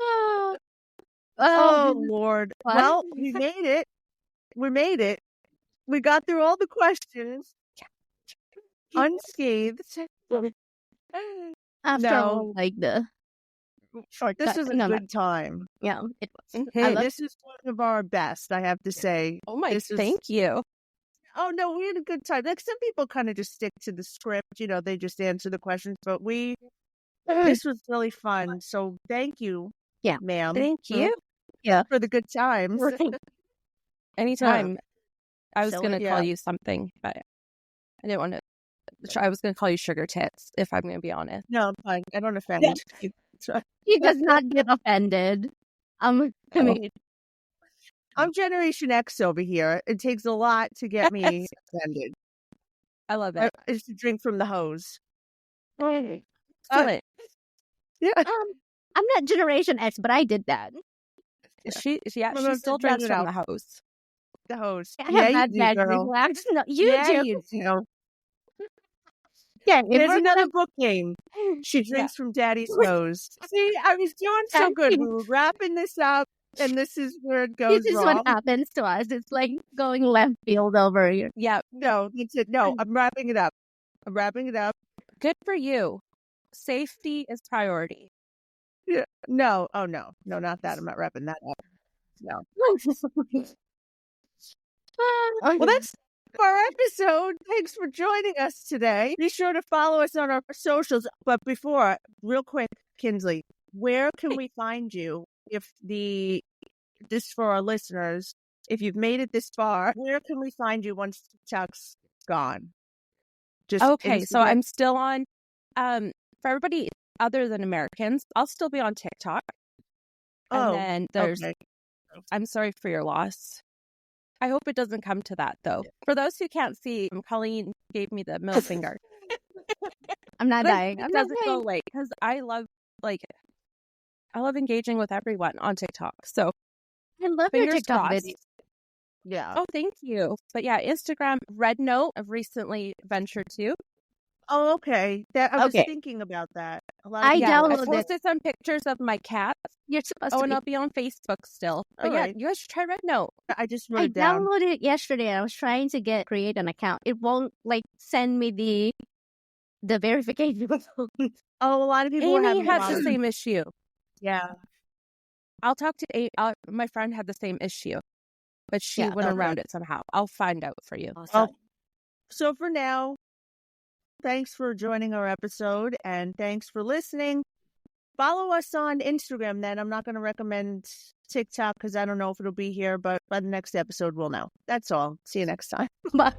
oh, Oh, Lord. What? Well, we made it. We made it. We got through all the questions unscathed. after No. all, like the shortcut. This is a No, good time. yeah, it was. Mhm. I love This is one of our best, I have to say. Oh my, This is- thank you. Oh, no, we had a good time. Like, some people kind of just stick to the script, they just answer the questions, but this was really fun. So thank you, Yeah. ma'am, Thank you. for the good times. Anytime. I was So, going to yeah. call you something, but I didn't want to. I was going to call you sugar tits, if I'm going to be honest. No, I'm fine. I don't offend you. He does not get offended. I mean, I'm Generation X over here. It takes a lot to get me offended. I love I it. used to drink from the hose. Excellent. Yeah. I'm not Generation X, but I did that. She Well, still that's drinks it from out. the hose. The hose. I have bad you do, memory girl. lapse. No, you Yeah, do. you do. Yeah, if There's we're another book game. She Yeah. drinks from Daddy's hose. See, I was doing so good. We were wrapping this up, and this is where it goes this is wrong. what happens to us. It's like going left field over here. Yeah, No, that's it. No, I'm wrapping it up. I'm wrapping it up. good for you. Safety is priority. Yeah. No. Oh, no. No, not that. I'm not wrapping that up. No. Well, that's our episode. Thanks for joining us today. Be sure to follow us on our socials. But before, real quick, Kinsley, where can we find you this for our listeners, if you've made it this far, where can we find you once TikTok's gone? Just Okay, so Instagram? I'm still on, for everybody other than Americans, I'll still be on TikTok. And then there's, okay. I'm sorry for your loss. I hope it doesn't come to that, though. For those who can't see, Colleen gave me the middle finger. I'm not But dying. it I'm not doesn't go dying. away because I love engaging with everyone on TikTok. So I love your fingers TikTok crossed. videos. Yeah. Oh, thank you. But yeah, Instagram, Red Note, I've recently ventured to. Oh, okay. That I was Okay. thinking about that. A lot I of people- I downloaded it. posted some pictures of my cats. You're supposed Oh, to and be. I'll be on Facebook still. But All yeah, right. you guys should try Red Note. I just wrote I it down. downloaded it yesterday and I was trying to create an account. It won't like send me the verification. Oh, a lot of people were Amy having has the problems. same issue. Yeah. I'll talk to my friend had the same issue, but she Yeah, went okay. around it somehow. I'll find out for you. Well, so for now, thanks for joining our episode and thanks for listening. Follow us on Instagram then. I'm not going to recommend TikTok because I don't know if it'll be here, but by the next episode, we'll know. That's all. See you next time. Bye.